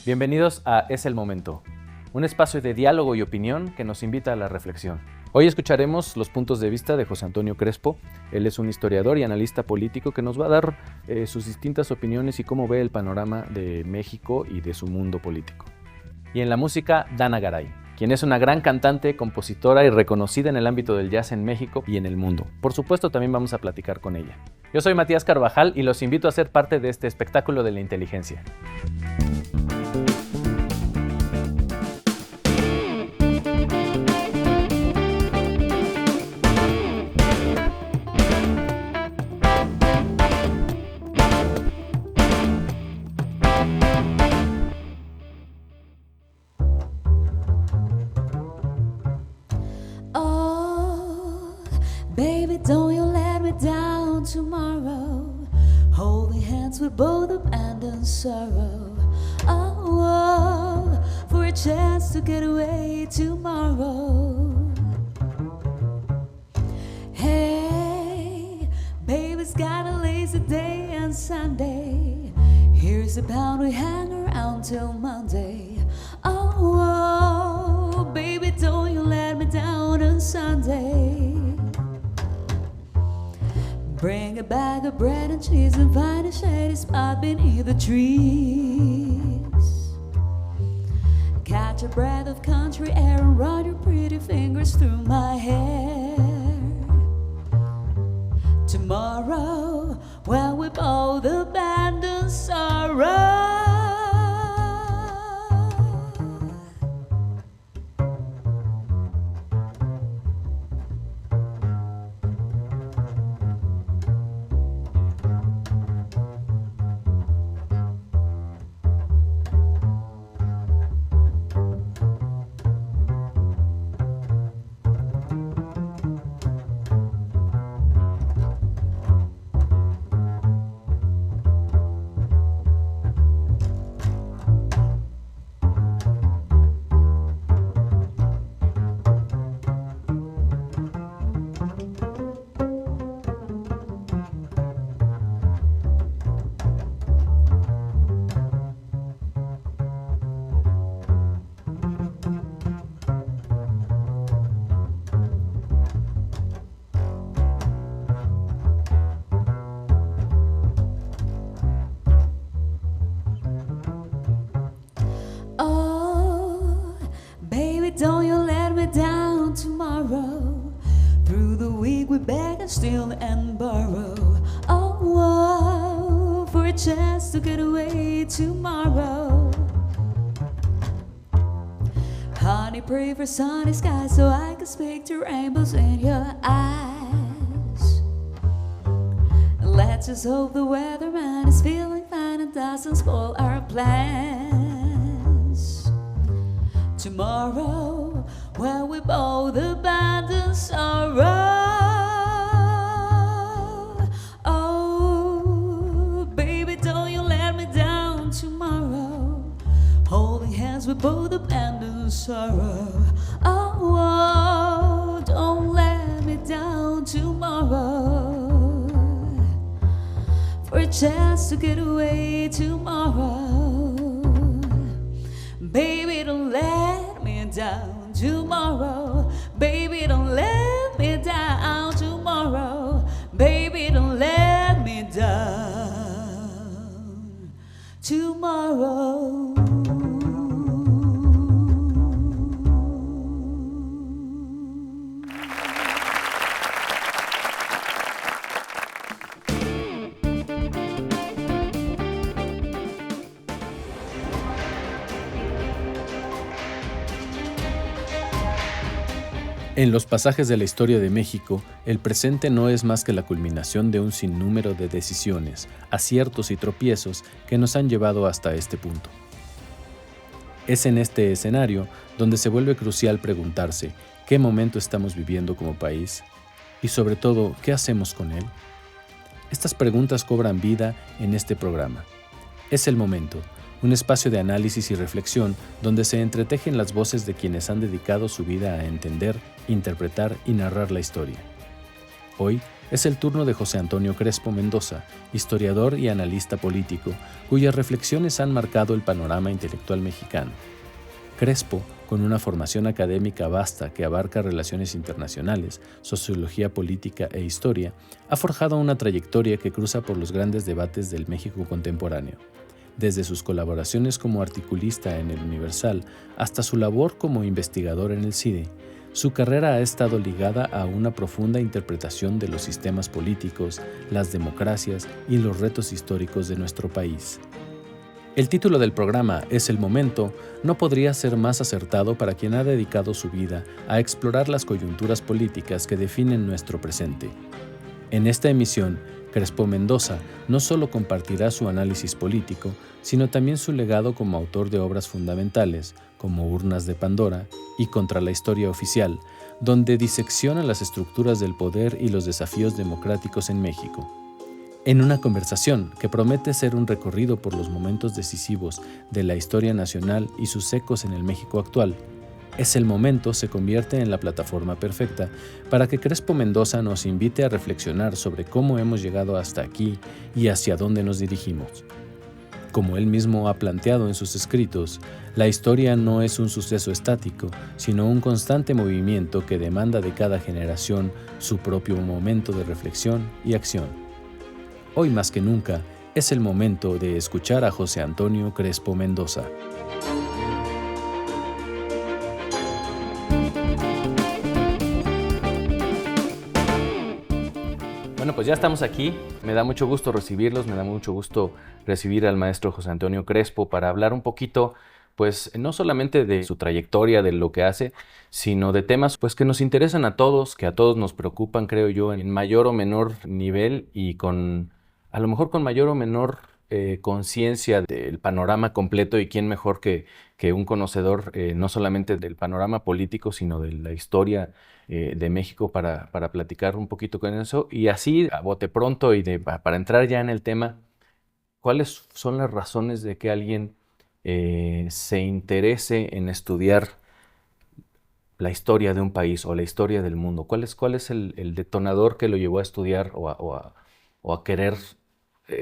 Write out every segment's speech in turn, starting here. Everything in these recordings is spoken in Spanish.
Bienvenidos a Es el Momento, un espacio de diálogo y opinión que nos invita a la reflexión. Hoy escucharemos los puntos de vista de José Antonio Crespo. Él es un historiador y analista político que nos va a dar sus distintas opiniones y cómo ve el panorama de México y de su mundo político. Y en la música, Dana Garay, quien es una gran cantante, compositora y reconocida en el ámbito del jazz en México y en el mundo. Por supuesto, también vamos a platicar con ella. Yo soy Matías Carvajal y los invito a ser parte de este espectáculo de la inteligencia. Baby, don't you let me down tomorrow. Holding hands with both abandon sorrow. Oh, for a chance to get away tomorrow. Hey, baby's got a lazy day and Sunday. Here's a pound we hang around till Monday. Oh, baby, don't you let me down on Sunday. Bring a bag of bread and cheese and find a shady spot beneath the trees. Catch a breath of country air and run your pretty fingers through my hair. Tomorrow, when we both abandon sorrow. Don't you let me down tomorrow. Through the week we beg and steal and borrow. Oh, for a chance to get away tomorrow. Honey, pray for sunny skies so I can speak to rainbows in your eyes. Let's just hope the weatherman is feeling fine and doesn't spoil our plans. Tomorrow, when we both abandon sorrow. Oh, baby, don't you let me down tomorrow. Holding hands, we both abandon sorrow. Oh, don't let me down tomorrow. For a chance to get away tomorrow. Baby, don't let me down tomorrow. Baby, don't let me down tomorrow. Baby, don't let me down tomorrow. En los pasajes de la historia de México, el presente no es más que la culminación de un sinnúmero de decisiones, aciertos y tropiezos que nos han llevado hasta este punto. Es en este escenario donde se vuelve crucial preguntarse qué momento estamos viviendo como país y sobre todo, ¿qué hacemos con él? Estas preguntas cobran vida en este programa. Es el momento, un espacio de análisis y reflexión donde se entretejen las voces de quienes han dedicado su vida a entender, interpretar y narrar la historia. Hoy es el turno de José Antonio Crespo Mendoza, historiador y analista político, cuyas reflexiones han marcado el panorama intelectual mexicano. Crespo, con una formación académica vasta que abarca relaciones internacionales, sociología política e historia, ha forjado una trayectoria que cruza por los grandes debates del México contemporáneo. Desde sus colaboraciones como articulista en El Universal hasta su labor como investigador en el CIDE, su carrera ha estado ligada a una profunda interpretación de los sistemas políticos, las democracias y los retos históricos de nuestro país. El título del programa, Es el momento, no podría ser más acertado para quien ha dedicado su vida a explorar las coyunturas políticas que definen nuestro presente. En esta emisión, Crespo Mendoza no solo compartirá su análisis político, sino también su legado como autor de obras fundamentales, como Urnas de Pandora y Contra la Historia Oficial, donde disecciona las estructuras del poder y los desafíos democráticos en México. En una conversación que promete ser un recorrido por los momentos decisivos de la historia nacional y sus ecos en el México actual, Es el momento se convierte en la plataforma perfecta para que Crespo Mendoza nos invite a reflexionar sobre cómo hemos llegado hasta aquí y hacia dónde nos dirigimos. Como él mismo ha planteado en sus escritos, la historia no es un suceso estático, sino un constante movimiento que demanda de cada generación su propio momento de reflexión y acción. Hoy más que nunca, es el momento de escuchar a José Antonio Crespo Mendoza. Bueno, pues ya estamos aquí. Me da mucho gusto recibirlos, me da mucho gusto recibir al maestro José Antonio Crespo para hablar un poquito, pues no solamente de su trayectoria, de lo que hace, sino de temas pues que nos interesan a todos, que a todos nos preocupan, creo yo, en mayor o menor nivel y a lo mejor con mayor o menor conciencia del panorama completo, y quién mejor que un conocedor no solamente del panorama político, sino de la historia de México para platicar un poquito con eso. Y así, a bote pronto y para entrar ya en el tema, ¿cuáles son las razones de que alguien se interese en estudiar la historia de un país o la historia del mundo? ¿Cuál es el detonador que lo llevó a estudiar o a querer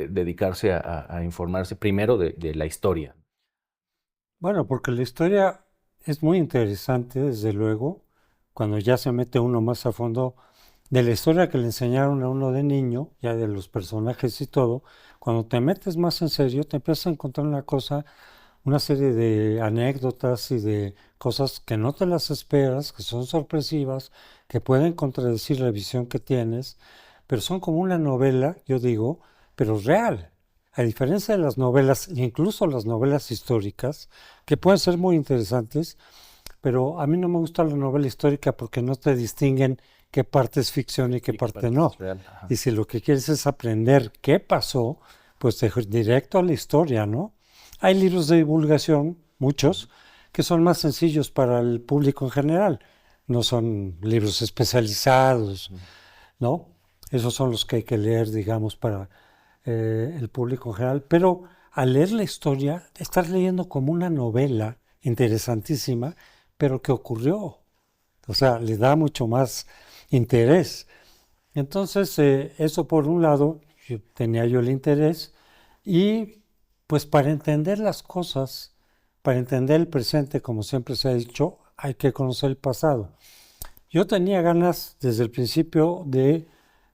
dedicarse a informarse primero de la historia? Bueno, porque la historia es muy interesante, desde luego, cuando ya se mete uno más a fondo de la historia que le enseñaron a uno de niño, ya de los personajes y todo. Cuando te metes más en serio, te empiezas a encontrar una serie de anécdotas y de cosas que no te las esperas, que son sorpresivas, que pueden contradecir la visión que tienes, pero son como una novela, yo digo, pero real. A diferencia de las novelas, incluso las novelas históricas, que pueden ser muy interesantes, pero a mí no me gusta la novela histórica porque no te distinguen qué parte es ficción y qué parte no. Y si lo que quieres es aprender qué pasó, pues directo a la historia, ¿no? Hay libros de divulgación, muchos, que son más sencillos para el público en general. No son libros especializados, ¿no? Esos son los que hay que leer, digamos, para el público en general. Pero al leer la historia, estás leyendo como una novela interesantísima, pero que ocurrió. O sea, le da mucho más interés. Entonces, eso por un lado, tenía yo el interés, y pues para entender las cosas, para entender el presente, como siempre se ha dicho, hay que conocer el pasado. Yo tenía ganas desde el principio de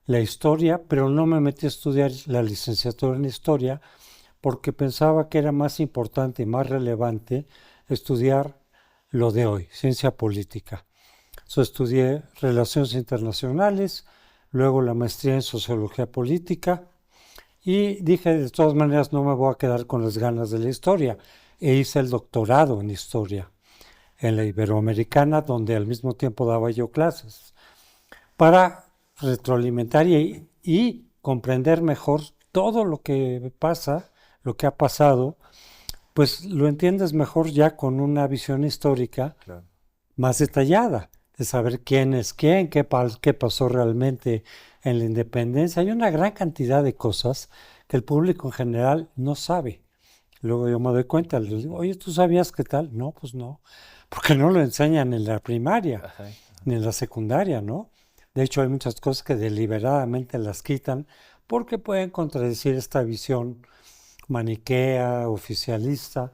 la historia, pero no me metí a estudiar la licenciatura en historia porque pensaba que era más importante y más relevante estudiar lo de hoy, ciencia política. Estudié Relaciones Internacionales, luego la maestría en Sociología Política, y dije, de todas maneras, no me voy a quedar con las ganas de la historia. E hice el doctorado en historia en la Iberoamericana, donde al mismo tiempo daba yo clases, para retroalimentar y comprender mejor todo lo que pasa, lo que ha pasado, pues lo entiendes mejor ya con una visión histórica más detallada, de saber quién es quién, qué pasó realmente en la independencia. Hay una gran cantidad de cosas que el público en general no sabe. Luego yo me doy cuenta, les digo, oye, ¿tú sabías qué tal? No, pues no, porque no lo enseñan en la primaria, ni en la secundaria, ¿no? De hecho, hay muchas cosas que deliberadamente las quitan porque pueden contradecir esta visión maniquea, oficialista,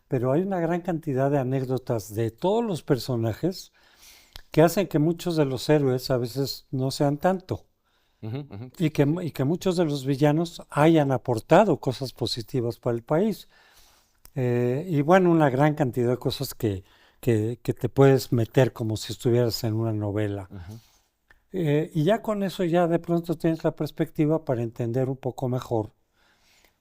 pero hay una gran cantidad de anécdotas de todos los personajes que hacen que muchos de los héroes a veces no sean tanto y que muchos de los villanos hayan aportado cosas positivas para el país. Y bueno, una gran cantidad de cosas que te puedes meter como si estuvieras en una novela. Y ya con eso ya de pronto tienes la perspectiva para entender un poco mejor,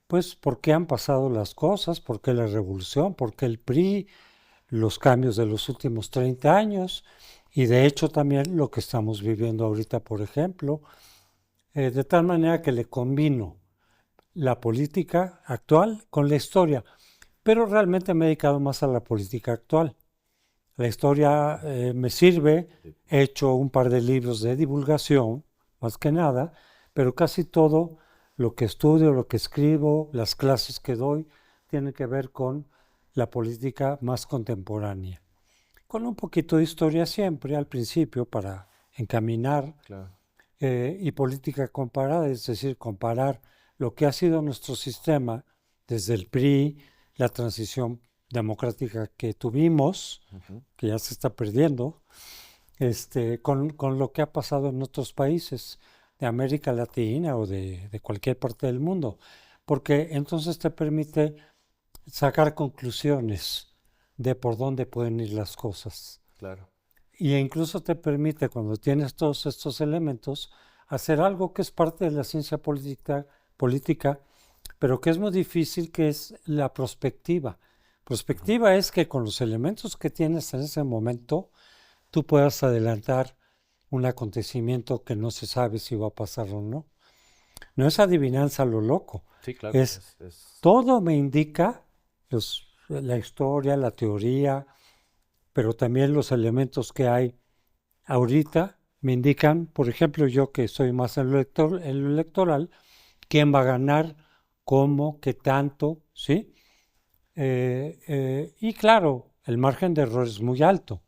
pues, por qué han pasado las cosas, por qué la revolución, por qué el PRI, los cambios de los últimos 30 años y de hecho también lo que estamos viviendo ahorita, por ejemplo, de tal manera que le combino la política actual con la historia, pero realmente me he dedicado más a la política actual. La historia me sirve, he hecho un par de libros de divulgación, más que nada, pero casi todo lo que estudio, lo que escribo, las clases que doy, tienen que ver con la política más contemporánea. Con un poquito de historia siempre al principio para encaminar Claro. y política comparada, es decir, comparar lo que ha sido nuestro sistema desde el PRI, la transición democrática que tuvimos, que ya se está perdiendo, con lo que ha pasado en otros países de América Latina o de cualquier parte del mundo, porque entonces te permite sacar conclusiones de por dónde pueden ir las cosas. Claro. Y incluso te permite, cuando tienes todos estos elementos, hacer algo que es parte de la ciencia política, pero que es muy difícil, que es la prospectiva. Prospectiva es que con los elementos que tienes en ese momento, tú puedas adelantar un acontecimiento que no se sabe si va a pasar o no. No es adivinanza a lo loco. Sí, claro. Es todo me indica la historia, la teoría, pero también los elementos que hay ahorita me indican, por ejemplo, yo que soy más en lo electoral, quién va a ganar, cómo, qué tanto, ¿sí? Y claro, el margen de error es muy alto.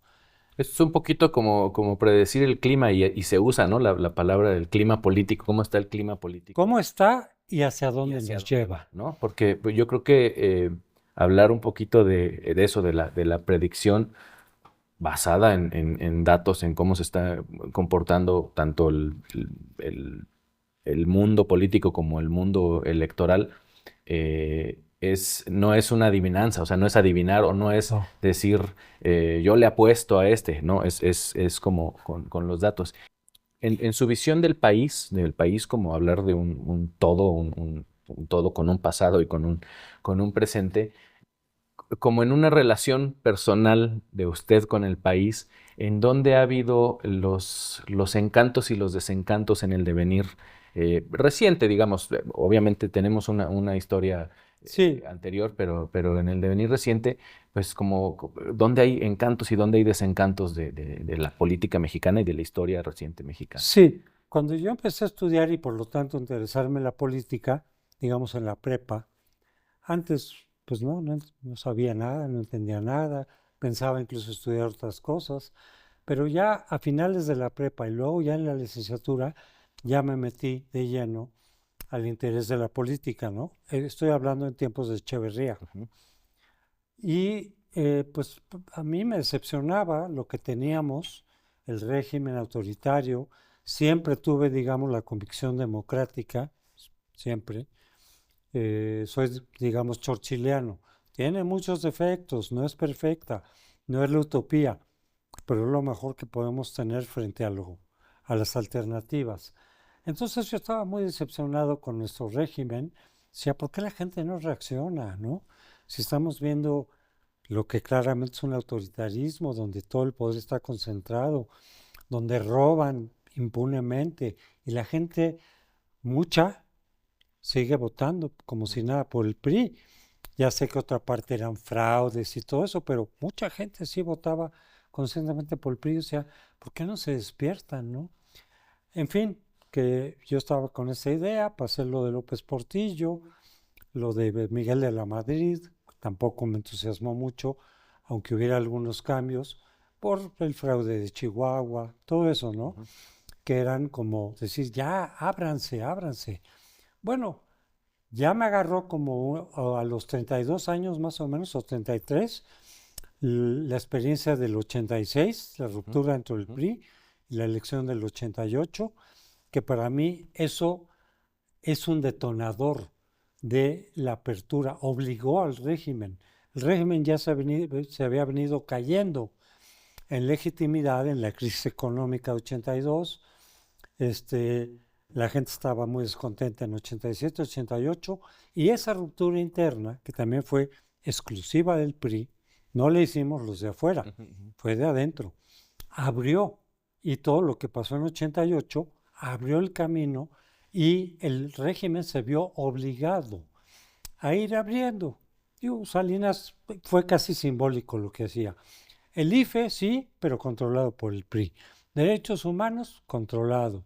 Es un poquito como predecir el clima y se usa, ¿no? La palabra del clima político. ¿Cómo está el clima político? ¿Cómo está y hacia Y dónde hacia nos dónde lleva? va, ¿no? Porque pues, yo creo que hablar un poquito de eso, de la predicción basada en datos, en cómo se está comportando tanto el- el mundo político como el mundo electoral, no es una adivinanza, o sea, no es adivinar o no es No. decir yo le apuesto a este, no, es como con los datos. En su visión del país como hablar de un todo, un todo con un pasado y con un presente, como en una relación personal de usted con el país, ¿en dónde ha habido los encantos y los desencantos en el devenir reciente, digamos? Obviamente tenemos una historia Sí, anterior, pero en el devenir reciente, pues como, ¿dónde hay encantos y dónde hay desencantos de la política mexicana y de la historia reciente mexicana? sí. Cuando yo empecé a estudiar y por lo tanto interesarme en la política, digamos en la prepa, antes pues no sabía nada, no entendía nada, pensaba incluso estudiar otras cosas, pero ya a finales de la prepa y luego ya en la licenciatura ya me metí de lleno al interés de la política, ¿no? Estoy hablando en tiempos de Echeverría. Ujú. Y pues a mí me decepcionaba lo que teníamos, el régimen autoritario. Siempre tuve, digamos, la convicción democrática, siempre. Soy, digamos, chorchiliano. Tiene muchos defectos, no es perfecta, no es la utopía, pero es lo mejor que podemos tener frente a las alternativas. Entonces yo estaba muy decepcionado con nuestro régimen. Decía, ¿por qué la gente no reacciona, no? Si estamos viendo lo que claramente es un autoritarismo, donde todo el poder está concentrado, donde roban impunemente y la gente, mucha, sigue votando como si nada por el PRI. Ya sé que otra parte eran fraudes y todo eso, pero mucha gente sí votaba conscientemente por el PRI. O sea, ¿por qué no se despiertan, no? En fin, que yo estaba con esa idea, pasé lo de López Portillo, lo de Miguel de la Madrid, tampoco me entusiasmó mucho, aunque hubiera algunos cambios, por el fraude de Chihuahua, todo eso, ¿no? que eran como decir, ya, ábranse, ábranse. Bueno, ya me agarró como a los 32 años más o menos, o 33, la experiencia del 86, la ruptura entre el PRI y la elección del 88, que para mí eso es un detonador de la apertura, obligó al régimen. El régimen ya se había venido cayendo en legitimidad en la crisis económica de 82, la gente estaba muy descontenta en 87, 88, y esa ruptura interna, que también fue exclusiva del PRI, no le hicimos los de afuera, fue de adentro, abrió, y todo lo que pasó en 88 abrió el camino y el régimen se vio obligado a ir abriendo. Salinas fue casi simbólico lo que hacía. El IFE sí, pero controlado por el PRI. Derechos humanos, controlado.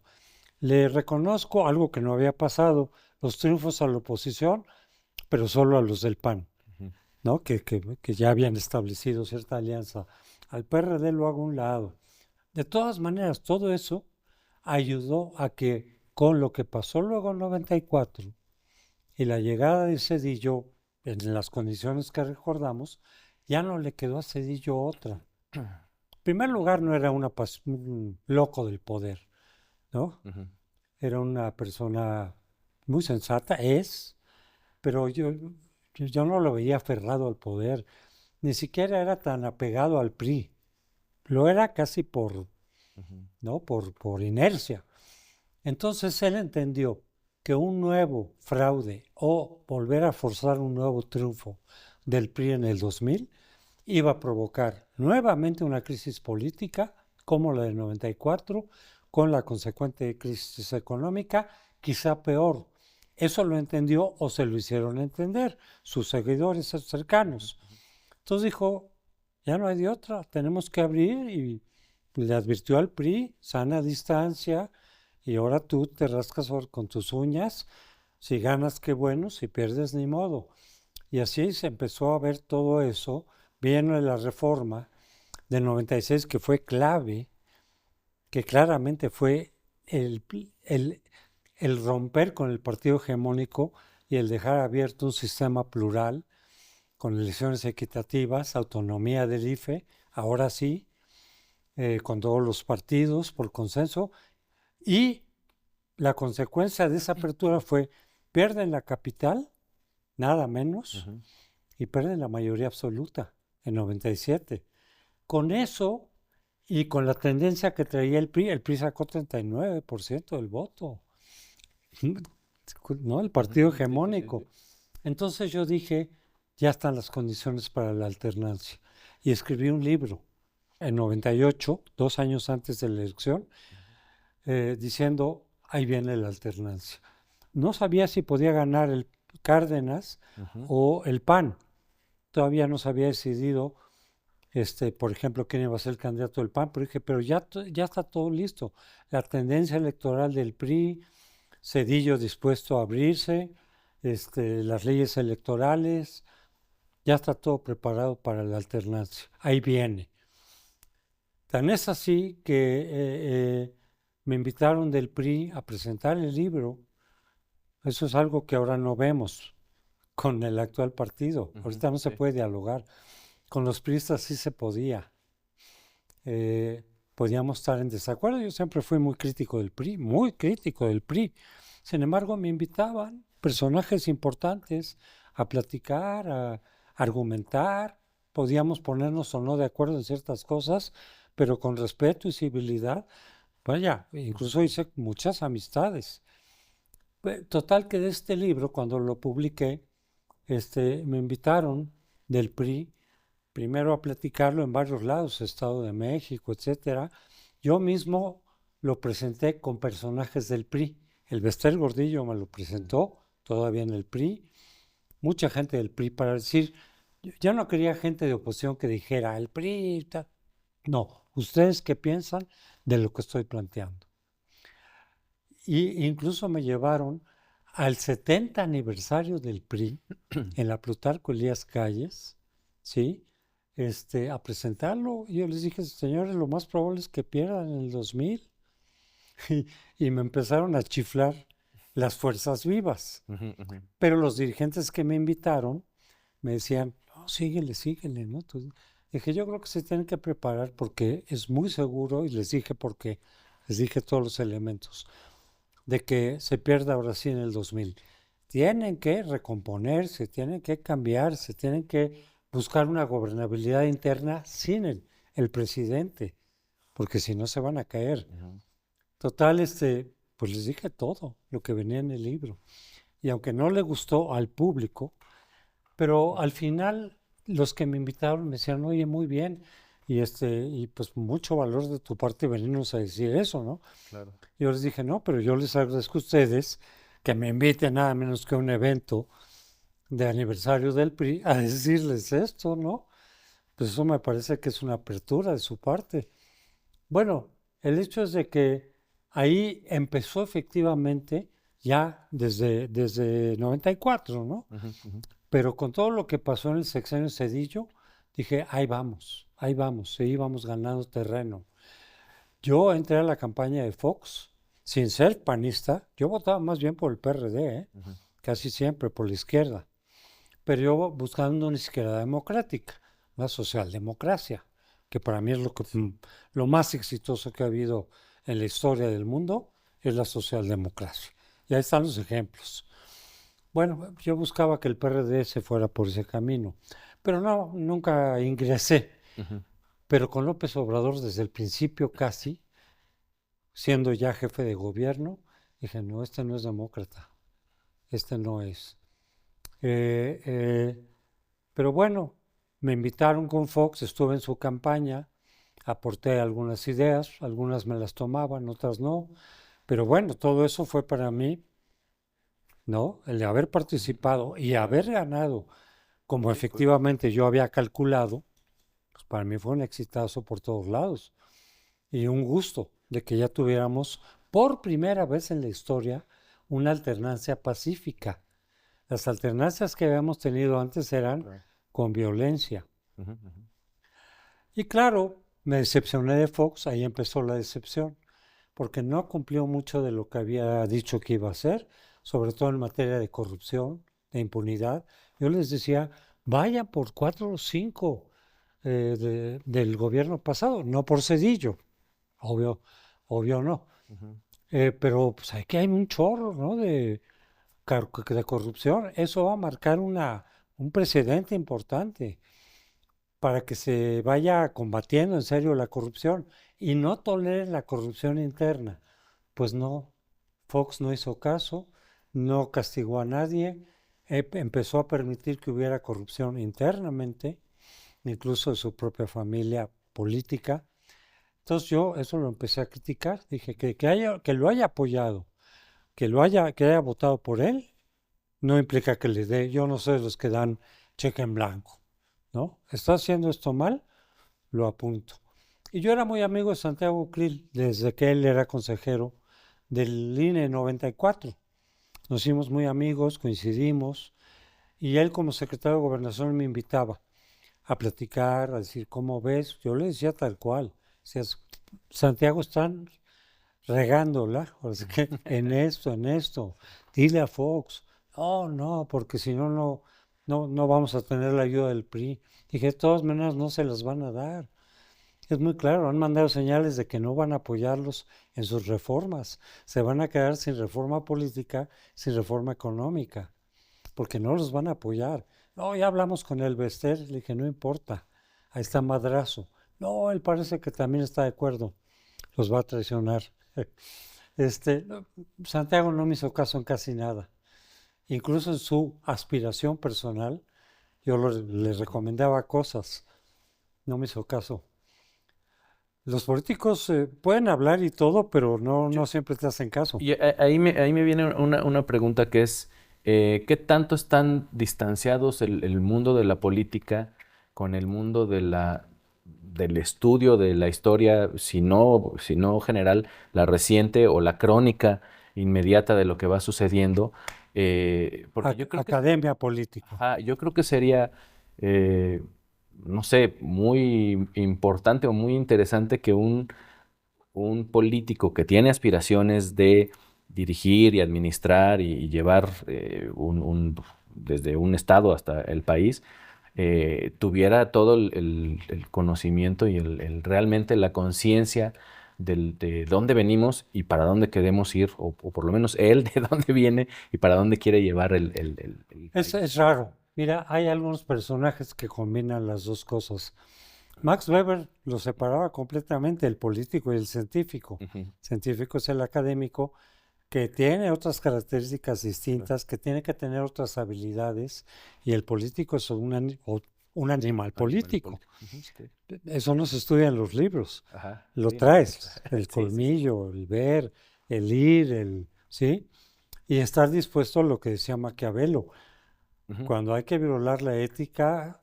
Le reconozco algo que no había pasado, los triunfos a la oposición, pero solo a los del PAN, ¿no? Que ya habían establecido cierta alianza. Al PRD lo hago a un lado. De todas maneras, todo eso ayudó a que con lo que pasó luego en 94 y la llegada de Zedillo en las condiciones que recordamos, ya no le quedó a Zedillo otra. En primer lugar, no era un loco del poder, ¿no? Era una persona muy sensata, pero yo no lo veía aferrado al poder, ni siquiera era tan apegado al PRI, lo era casi ¿no? por inercia. Entonces él entendió que un nuevo fraude o volver a forzar un nuevo triunfo del PRI en el 2000 iba a provocar nuevamente una crisis política como la del 94, con la consecuente crisis económica, quizá peor. Eso lo entendió o se lo hicieron entender sus seguidores cercanos. Entonces dijo, ya no hay de otra, tenemos que abrir, y le advirtió al PRI, sana distancia, y ahora tú te rascas con tus uñas, si ganas qué bueno, si pierdes ni modo. Y así se empezó a ver todo eso. Viene la reforma del 96, que fue clave, que claramente fue el romper con el partido hegemónico y el dejar abierto un sistema plural, con elecciones equitativas, autonomía del IFE, ahora sí, con todos los partidos por consenso, y la consecuencia de esa apertura fue, pierden la capital, nada menos, y pierden la mayoría absoluta en 97. Con eso y con la tendencia que traía el PRI sacó 39% del voto, ¿no? El partido hegemónico. Entonces yo dije, ya están las condiciones para la alternancia. Y escribí un libro en 98, 2 años antes de la elección, diciendo, ahí viene la alternancia. No sabía si podía ganar el Cárdenas o el PAN. Todavía no se había decidido, por ejemplo, quién iba a ser el candidato del PAN, pero dije, pero ya está todo listo. La tendencia electoral del PRI, Zedillo dispuesto a abrirse, las leyes electorales, ya está todo preparado para la alternancia. Ahí viene. Tan es así que me invitaron del PRI a presentar el libro. Eso es algo que ahora no vemos con el actual partido. Ahorita no se puede dialogar. Con los priistas sí se podía. Podíamos estar en desacuerdo. Yo siempre fui muy crítico del PRI, muy crítico del PRI. Sin embargo, me invitaban personajes importantes a platicar, a argumentar. Podíamos ponernos o no de acuerdo en ciertas cosas, pero con respeto y civilidad. Vaya, incluso hice muchas amistades. Total que de este libro, cuando lo publiqué, me invitaron del PRI, primero a platicarlo en varios lados, Estado de México, etcétera. Yo mismo lo presenté con personajes del PRI. El Bester Gordillo me lo presentó, todavía en el PRI. Mucha gente del PRI, para decir, yo no quería gente de oposición que dijera, el PRI, tal. No, ustedes qué piensan de lo que estoy planteando. Y incluso me llevaron al 70 aniversario del PRI en la Plutarco Elías Calles, ¿sí? A presentarlo. Y yo les dije, señores, lo más probable es que pierdan en el 2000. y me empezaron a chiflar las fuerzas vivas. Pero los dirigentes que me invitaron me decían, no, síguele, síguele, ¿no? Entonces, dije, yo creo que se tienen que preparar porque es muy seguro, y les dije por qué, les dije todos los elementos, de que se pierda ahora sí en el 2000. Tienen que recomponerse, tienen que cambiarse, tienen que buscar una gobernabilidad interna sin el presidente, porque si no se van a caer. Total, pues les dije todo lo que venía en el libro. Y aunque no le gustó al público, pero al final los que me invitaron me decían, oye, muy bien, y pues mucho valor de tu parte venirnos a decir eso, ¿no? Claro. Yo les dije, no, pero yo les agradezco a ustedes que me inviten nada menos que a un evento de aniversario del PRI a decirles esto, ¿no? Pues eso me parece que es una apertura de su parte. Bueno, el hecho es de que ahí empezó efectivamente ya desde 94, ¿no? Pero con todo lo que pasó en el sexenio Zedillo, dije, ahí vamos, sí, íbamos ganando terreno. Yo entré a la campaña de Fox sin ser panista, yo votaba más bien por el PRD, casi siempre por la izquierda, pero yo buscando una izquierda democrática, una socialdemocracia, que para mí es lo más exitoso que ha habido en la historia del mundo, es la socialdemocracia. Y ahí están los ejemplos. Bueno, yo buscaba que el PRD se fuera por ese camino, pero no, nunca ingresé. Pero con López Obrador desde el principio casi, siendo ya jefe de gobierno, dije, no, este no es demócrata, este no es. Pero bueno, me invitaron con Fox, estuve en su campaña, aporté algunas ideas, algunas me las tomaban, otras no, pero bueno, todo eso fue para mí, ¿no? El de haber participado y haber ganado, como efectivamente yo había calculado, pues para mí fue un exitazo por todos lados y un gusto de que ya tuviéramos por primera vez en la historia una alternancia pacífica. Las alternancias que habíamos tenido antes eran con violencia. Y claro, me decepcioné de Fox, ahí empezó la decepción, porque no cumplió mucho de lo que había dicho que iba a hacer, sobre todo en materia de corrupción, de impunidad. Yo les decía, vayan por 4 o 5 del gobierno pasado, no por Zedillo, obvio no. Pero pues aquí hay un chorro, ¿no? de corrupción. Eso va a marcar un precedente importante para que se vaya combatiendo en serio la corrupción y no toleren la corrupción interna. Pues no, Fox no hizo caso, no castigó a nadie, empezó a permitir que hubiera corrupción internamente, incluso de su propia familia política. Entonces yo eso lo empecé a criticar, dije que lo haya apoyado, que haya votado por él, no implica que le dé, yo no soy de los que dan cheque en blanco, ¿no? ¿Está haciendo esto mal? Lo apunto. Y yo era muy amigo de Santiago Krill desde que él era consejero del INE 94. Nos hicimos muy amigos, coincidimos, y él como secretario de Gobernación me invitaba a platicar, a decir, ¿cómo ves? Yo le decía tal cual. Decías, Santiago, están regándola, o sea, que en esto, dile a Fox, no, porque si no, no vamos a tener la ayuda del PRI. Dije, de todas maneras no se las van a dar. Es muy claro, han mandado señales de que no van a apoyarlos en sus reformas. Se van a quedar sin reforma política, sin reforma económica, porque no los van a apoyar. No, ya hablamos con el Bester, le dije, no importa, ahí está Madrazo. No, él parece que también está de acuerdo, los va a traicionar. Santiago no me hizo caso en casi nada. Incluso en su aspiración personal, yo le recomendaba cosas, no me hizo caso. Los políticos pueden hablar y todo, pero no siempre te hacen caso. Y ahí me viene una pregunta que es, ¿qué tanto están distanciados el mundo de la política con el mundo del estudio de la historia, si no general, la reciente o la crónica inmediata de lo que va sucediendo? Porque Academia política. ajá, yo creo que sería, no sé, muy importante o muy interesante que un político que tiene aspiraciones de dirigir y administrar y llevar desde un estado hasta el país, tuviera todo el conocimiento y realmente la conciencia de dónde venimos y para dónde queremos ir, o por lo menos él de dónde viene y para dónde quiere llevar el país. Es raro. Mira, hay algunos personajes que combinan las dos cosas. Max Weber lo separaba completamente, el político y el científico. Ujú. Científico es el académico que tiene otras características distintas, que tiene que tener otras habilidades, y el político es un animal político. Ujú, sí. Eso no se estudia en los libros. Ajá, Lo sí, no, traes, sí, el sí. colmillo, el ver, el ir, ¿sí? Y estar dispuesto a lo que decía Maquiavelo. Ujú. Cuando hay que violar la ética,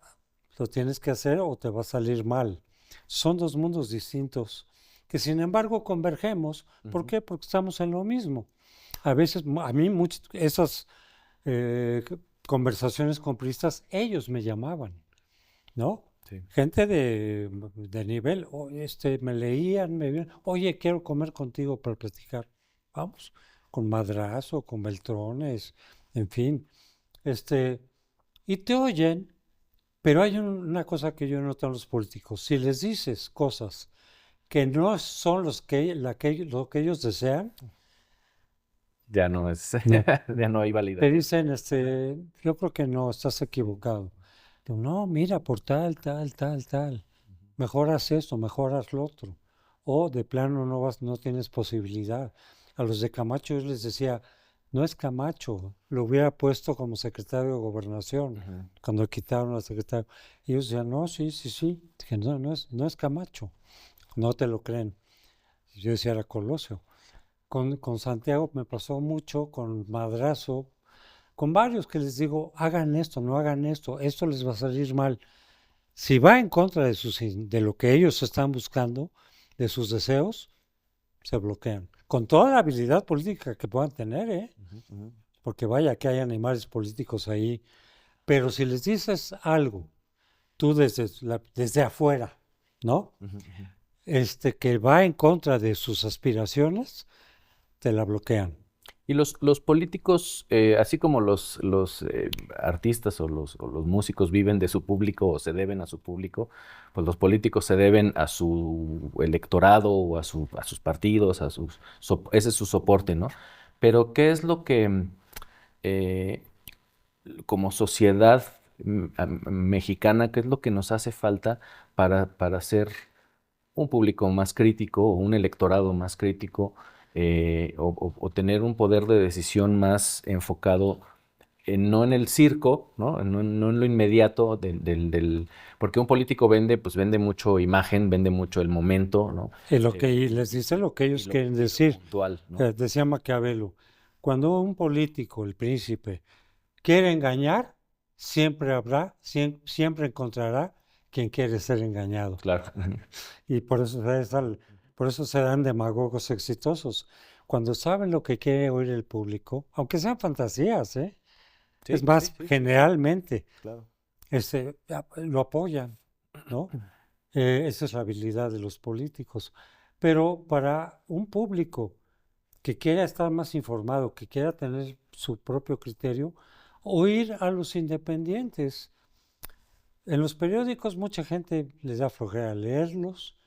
lo tienes que hacer o te va a salir mal. Son dos mundos distintos que sin embargo convergemos. ¿Por Ujú. qué? Porque estamos en lo mismo. A veces, a mí, esas eh, conversaciones con priistas, ellos me llamaban, ¿no? Sí. Gente de nivel, me leían, me vieron, oye, quiero comer contigo para platicar. Vamos, con Madrazo, con Beltrones, en fin. Este, y te oyen, pero hay una cosa que yo noto en los políticos. Si les dices cosas que no son lo que ellos desean, Ya no es, no. ya no hay Te validación. dicen, yo creo que no, estás equivocado. Digo, no, mira, por tal, tal, tal, tal. Mejor haz esto, mejor haz lo otro. O de plano no tienes posibilidad. A los de Camacho yo les decía, no es Camacho, lo hubiera puesto como secretario de Gobernación, Ujú. cuando quitaron al secretario. Y ellos decían, no, sí, sí, sí. Dije, no, no es Camacho, no te lo creen. Yo decía, era Colosio. Con Santiago me pasó mucho, con Madrazo, con varios que les digo, hagan esto, no hagan esto les va a salir mal. Si va en contra de lo que ellos están buscando, de sus deseos, se bloquean. Con toda la habilidad política que puedan tener, ¿eh? Ujú, ujú. Porque vaya que hay animales políticos ahí. Pero si les dices algo, tú desde afuera, ¿no? Ujú, ujú. Que va en contra de sus aspiraciones, te la bloquean. Y los políticos, así como los artistas o los músicos viven de su público o se deben a su público, pues los políticos se deben a su electorado o a sus partidos, ese es su soporte, ¿no? Pero ¿qué es lo que eh, como sociedad mexicana, qué es lo que nos hace falta para ser un público más crítico o un electorado más crítico, o tener un poder de decisión más enfocado no en el circo, ¿no? No en lo inmediato porque un político vende, pues vende mucho imagen, vende mucho el momento, ¿no? Y les dice lo que ellos quieren Y lo decir. puntual, ¿no? Decía Maquiavelo, cuando un político, el príncipe, quiere engañar, siempre encontrará quien quiere ser engañado. Claro. Y por eso serán demagogos exitosos. Cuando saben lo que quiere oír el público, aunque sean fantasías, ¿eh? Es Sí, sí, más, sí, generalmente claro. lo apoyan, ¿no? Esa es la habilidad de los políticos. Pero para un público que quiera estar más informado, que quiera tener su propio criterio, oír a los independientes. En los periódicos mucha gente les da flojera leerlos,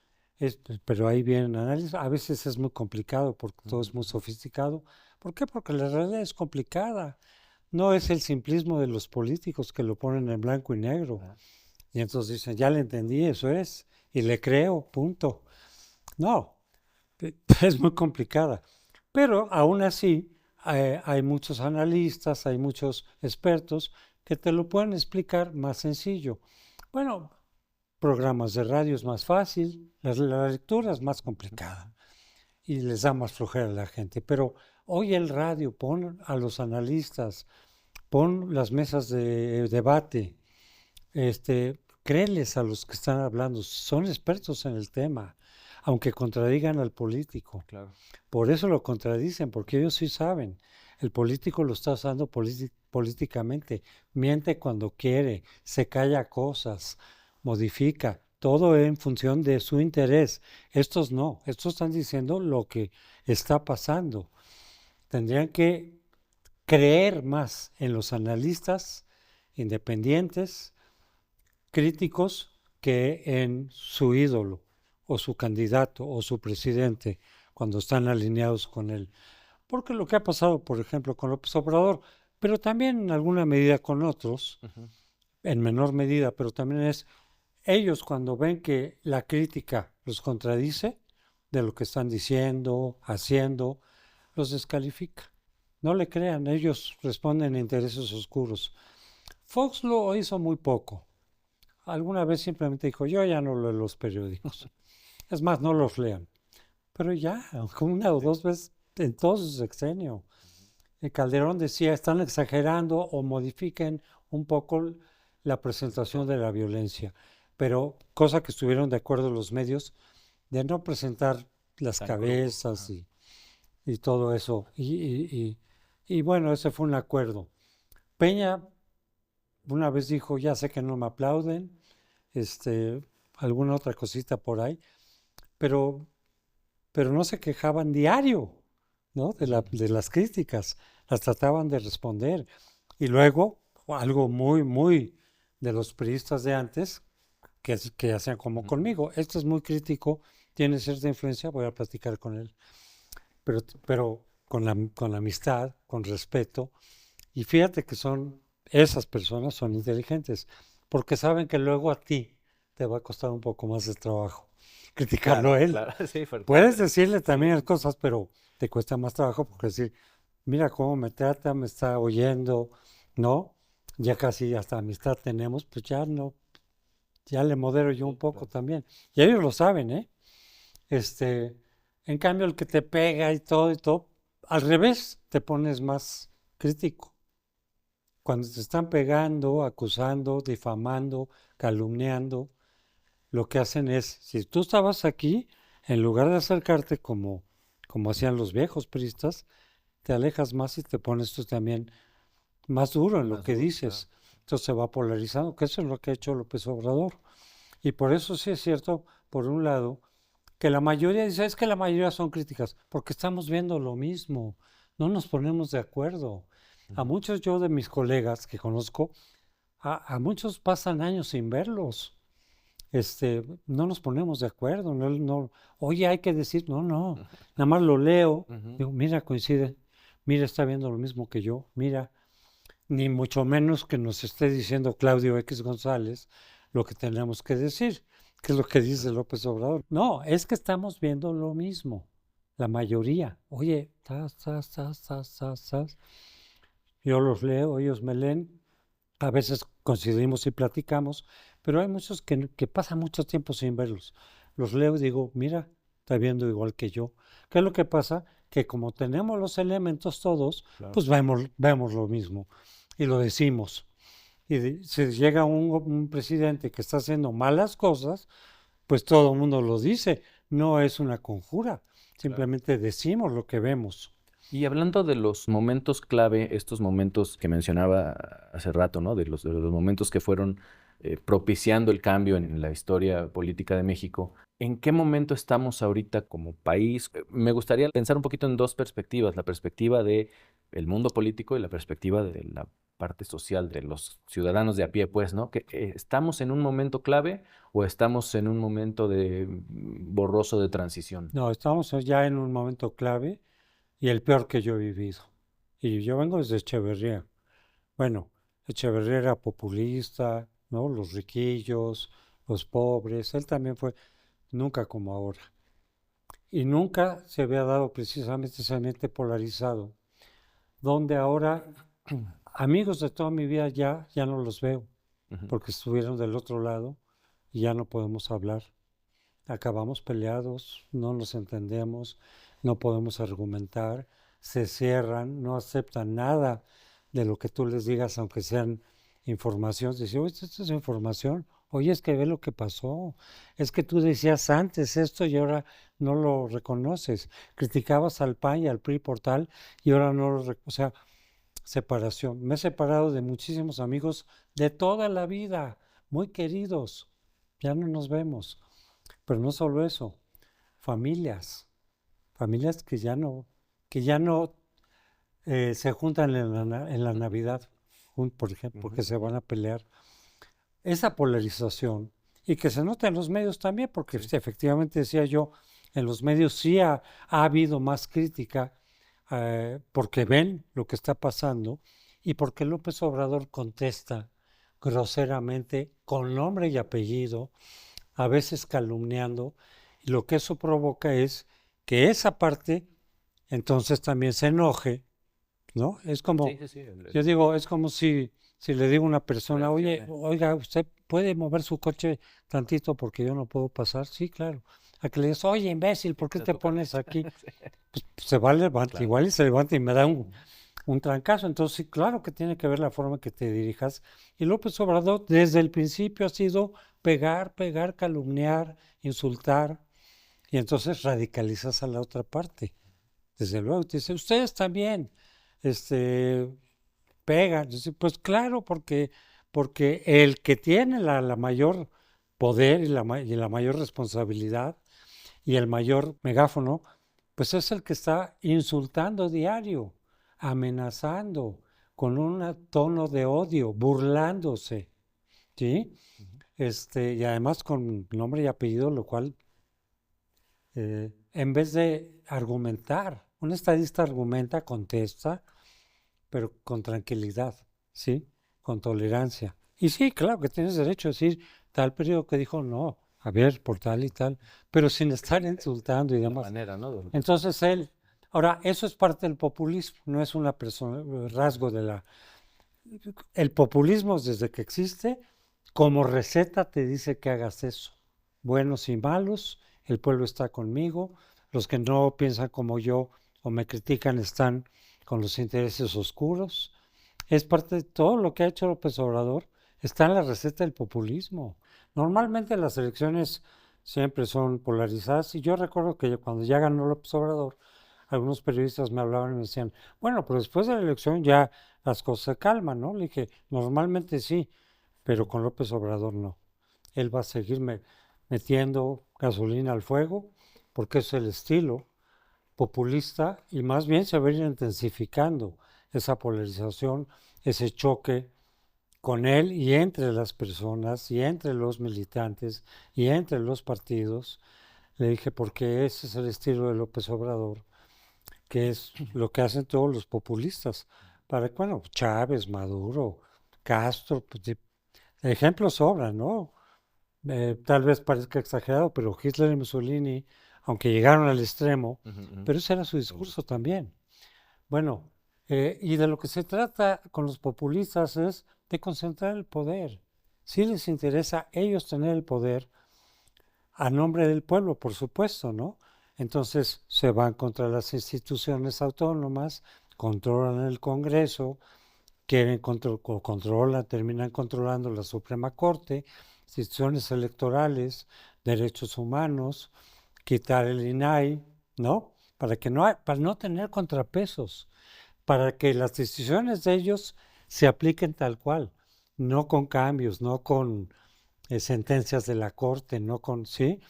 pero ahí vienen análisis. A veces es muy complicado porque todo es muy sofisticado. ¿Por qué? Porque la realidad es complicada. No es el simplismo de los políticos que lo ponen en blanco y negro. Ajá. Y entonces dicen, ya le entendí, eso es, y le creo, punto. No, es muy complicada. Pero aún así, hay muchos analistas, hay muchos expertos que te lo pueden explicar más sencillo. Bueno, programas de radio es más fácil, la lectura es más complicada y les da más flojera a la gente. Pero hoy el radio, pon a los analistas, pon las mesas de debate, créeles a los que están hablando, son expertos en el tema, aunque contradigan al político. Claro. Por eso lo contradicen, porque ellos sí saben. El político lo está usando políticamente, miente cuando quiere, se calla cosas, modifica, todo en función de su interés. Estos no, estos están diciendo lo que está pasando. Tendrían que creer más en los analistas independientes, críticos, que en su ídolo o su candidato o su presidente cuando están alineados con él. Porque lo que ha pasado, por ejemplo, con López Obrador, pero también en alguna medida con otros, en menor medida, pero también es ellos cuando ven que la crítica los contradice de lo que están diciendo, haciendo, los descalifica. No le crean, ellos responden a intereses oscuros. Fox lo hizo muy poco. Alguna vez simplemente dijo, yo ya no leo los periódicos. Es más, no los lean. Pero ya, una o dos veces en todo su sexenio. Calderón decía, están exagerando o modifiquen un poco la presentación de la violencia. Pero cosa que estuvieron de acuerdo los medios, de no presentar las cabezas y todo eso. Y bueno, ese fue un acuerdo. Peña una vez dijo, ya sé que no me aplauden, alguna otra cosita por ahí, pero no se quejaban diario, ¿no? De las críticas, las trataban de responder. Y luego, algo muy, muy de los priistas de antes, que hacían como conmigo, este es muy crítico, tiene cierta influencia, voy a platicar con él, pero con la amistad, con respeto, y fíjate que esas personas son inteligentes, porque saben que luego a ti te va a costar un poco más de trabajo criticarlo a él. Claro, sí, Puedes decirle también las cosas, pero te cuesta más trabajo porque decir, mira cómo me trata, me está oyendo, ¿no? Ya casi hasta amistad tenemos, pues ya no, ya le modero yo un poco también. Y ellos lo saben, ¿eh? En cambio, el que te pega y todo, al revés, te pones más crítico. Cuando te están pegando, acusando, difamando, calumniando, lo que hacen es, si tú estabas aquí, en lugar de acercarte como hacían los viejos priistas, te alejas más y te pones tú también más duro en lo que dices. Entonces se va polarizando, que eso es lo que ha hecho López Obrador. Y por eso sí es cierto, por un lado, que la mayoría dice, es que la mayoría son críticas, porque estamos viendo lo mismo, no nos ponemos de acuerdo. A muchos yo de mis colegas que conozco, a muchos pasan años sin verlos. No nos ponemos de acuerdo, oye, hay que decir, no, nada más lo leo, digo, mira, coincide, mira, está viendo lo mismo que yo, mira, ni mucho menos que nos esté diciendo Claudio X González lo que tenemos que decir, que es lo que dice López Obrador. No, es que estamos viendo lo mismo, la mayoría, oye, yo los leo, ellos me leen, a veces coincidimos y platicamos, pero hay muchos que pasan mucho tiempo sin verlos. Los leo y digo, mira, está viendo igual que yo. ¿Qué es lo que pasa? Que como tenemos los elementos todos, claro, pues vemos lo mismo y lo decimos. Y si llega un presidente que está haciendo malas cosas, pues todo el mundo lo dice. No es una conjura, simplemente decimos lo que vemos. Y hablando de los momentos clave, estos momentos que mencionaba hace rato, ¿no? De los momentos que fueron propiciando el cambio en la historia política de México, ¿en qué momento estamos ahorita como país? Me gustaría pensar un poquito en dos perspectivas, la perspectiva del mundo político y la perspectiva de la parte social de los ciudadanos de a pie, pues, ¿no? ¿Estamos en un momento clave o estamos en un momento borroso de transición? No, estamos ya en un momento clave. Y el peor que yo he vivido. Y yo vengo desde Echeverría. Bueno, Echeverría era populista, ¿no? Los riquillos, los pobres. Él también fue, nunca como ahora. Y nunca se había dado precisamente ese ambiente polarizado, donde ahora amigos de toda mi vida ya no los veo, porque estuvieron del otro lado y ya no podemos hablar. Acabamos peleados, no nos entendemos, no podemos argumentar, se cierran, no aceptan nada de lo que tú les digas, aunque sean información. Dicen, oye, esto es información, oye, es que ve lo que pasó, es que tú decías antes esto y ahora no lo reconoces, criticabas al PAN y al PRI por tal y ahora no lo o sea, separación. Me he separado de muchísimos amigos de toda la vida, muy queridos, ya no nos vemos. Pero no solo eso, familias que ya no se juntan en la Navidad, por ejemplo, porque se van a pelear. Esa polarización, y que se nota en los medios también, porque efectivamente decía yo, en los medios sí ha habido más crítica, porque ven lo que está pasando y porque López Obrador contesta groseramente con nombre y apellido, a veces calumniando, y lo que eso provoca es que esa parte entonces también se enoje, ¿no? Es como, yo digo, es como si le digo a una persona, oiga, ¿usted puede mover su coche tantito porque yo no puedo pasar? Sí, claro. A que le digas, oye, imbécil, ¿por qué te pones aquí? Pues se va a levantar, claro. Igual y se levanta y me da un trancazo. Entonces, sí, claro que tiene que ver la forma que te dirijas. Y López Obrador desde el principio ha sido pegar, calumniar, insultar, y entonces radicalizas a la otra parte. Desde luego, te dice, ustedes también pegan. Dice, pues claro, porque el que tiene la mayor poder y la mayor responsabilidad y el mayor megáfono, pues es el que está insultando diario, amenazando, con un tono de odio, burlándose, ¿sí? Y además con nombre y apellido, lo cual, en vez de argumentar, un estadista argumenta, contesta, pero con tranquilidad, ¿sí? Con tolerancia. Y sí, claro que tienes derecho a decir, tal periódico que dijo no, a ver, por tal y tal, pero sin estar insultando y demás. Manera, ¿no? Entonces ahora, eso es parte del populismo, no es una persona, rasgo de la... El populismo desde que existe, como receta te dice que hagas eso. Buenos y malos, el pueblo está conmigo, los que no piensan como yo o me critican están con los intereses oscuros. Es parte de todo lo que ha hecho López Obrador, está en la receta del populismo. Normalmente las elecciones siempre son polarizadas y yo recuerdo que cuando ya ganó López Obrador, algunos periodistas me hablaban y me decían, bueno, pero después de la elección ya las cosas se calman, ¿no? Le dije, normalmente sí, pero con López Obrador no. Él va a seguir metiendo gasolina al fuego porque es el estilo populista y más bien se va a ir intensificando esa polarización, ese choque con él y entre las personas y entre los militantes y entre los partidos. Le dije, porque ese es el estilo de López Obrador, que es lo que hacen todos los populistas. Bueno, Chávez, Maduro, Castro, pues, ejemplos sobran, ¿no? Tal vez parezca exagerado, pero Hitler y Mussolini, aunque llegaron al extremo, pero ese era su discurso también. Bueno, y de lo que se trata con los populistas es de concentrar el poder. Si les interesa a ellos tener el poder, a nombre del pueblo, por supuesto, ¿no? Entonces se van contra las instituciones autónomas, controlan el Congreso, terminan controlando la Suprema Corte, instituciones electorales, derechos humanos, quitar el INAI, ¿no? Para no tener contrapesos, para que las decisiones de ellos se apliquen tal cual, no con cambios, no con sentencias de la Corte, no con, ¿sí?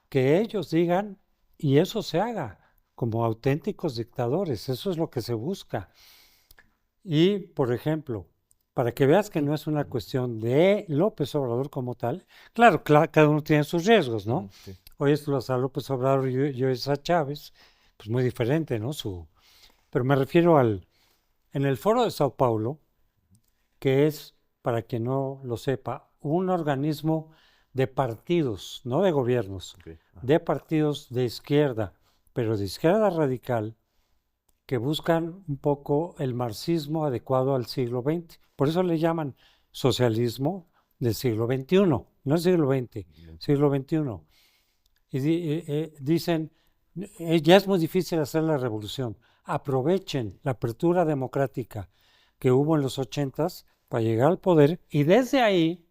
Que ellos digan y eso se haga como auténticos dictadores, eso es lo que se busca. Y, por ejemplo, para que veas que no es una cuestión de López Obrador como tal, claro, cada uno tiene sus riesgos, ¿no? Sí. Hoy es a López Obrador y yo es a Chávez, pues muy diferente, ¿no? Pero me refiero en el Foro de Sao Paulo, que es, para quien no lo sepa, un organismo de partidos, no de gobiernos, de partidos de izquierda, pero de izquierda radical, que buscan un poco el marxismo adecuado al siglo XX. Por eso le llaman socialismo del siglo XXI, no el siglo XX, siglo XXI. Y dicen, ya es muy difícil hacer la revolución. Aprovechen la apertura democrática que hubo en los 80s para llegar al poder y desde ahí,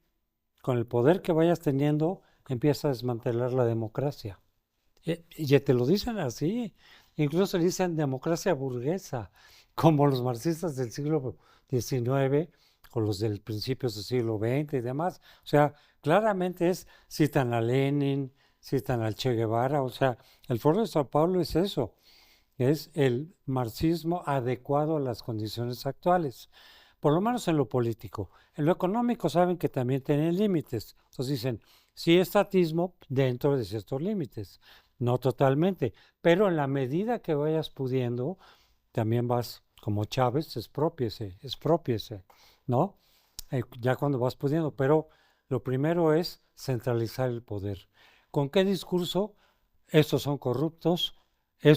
con el poder que vayas teniendo, empieza a desmantelar la democracia. Y ya te lo dicen así. Incluso dicen democracia burguesa, como los marxistas del siglo XIX o los del principios del siglo XX y demás. O sea, claramente citan a Lenin, citan al Che Guevara, o sea, el Foro de Sao Paulo es eso, es el marxismo adecuado a las condiciones actuales, por lo menos en lo político. En lo económico saben que también tienen límites, entonces dicen, sí estatismo dentro de ciertos límites, no totalmente, pero en la medida que vayas pudiendo, también vas, como Chávez, expropiese, ¿no? Ya cuando vas pudiendo, pero lo primero es centralizar el poder. ¿Con qué discurso? Estos son corruptos,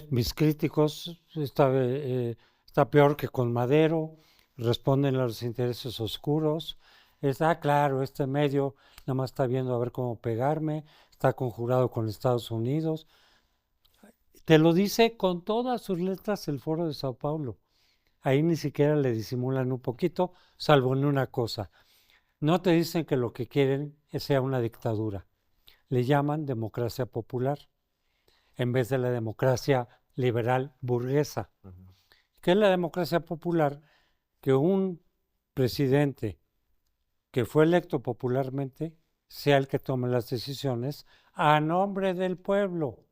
mis críticos está peor que con Madero, responden a los intereses oscuros. Claro, este medio nada más está viendo a ver cómo pegarme, está conjurado con Estados Unidos. Te lo dice con todas sus letras el Foro de Sao Paulo. Ahí ni siquiera le disimulan un poquito, salvo en una cosa. No te dicen que lo que quieren sea una dictadura. Le llaman democracia popular, en vez de la democracia liberal burguesa. ¿Qué es la democracia popular? Que un presidente que fue electo popularmente sea el que tome las decisiones a nombre del pueblo.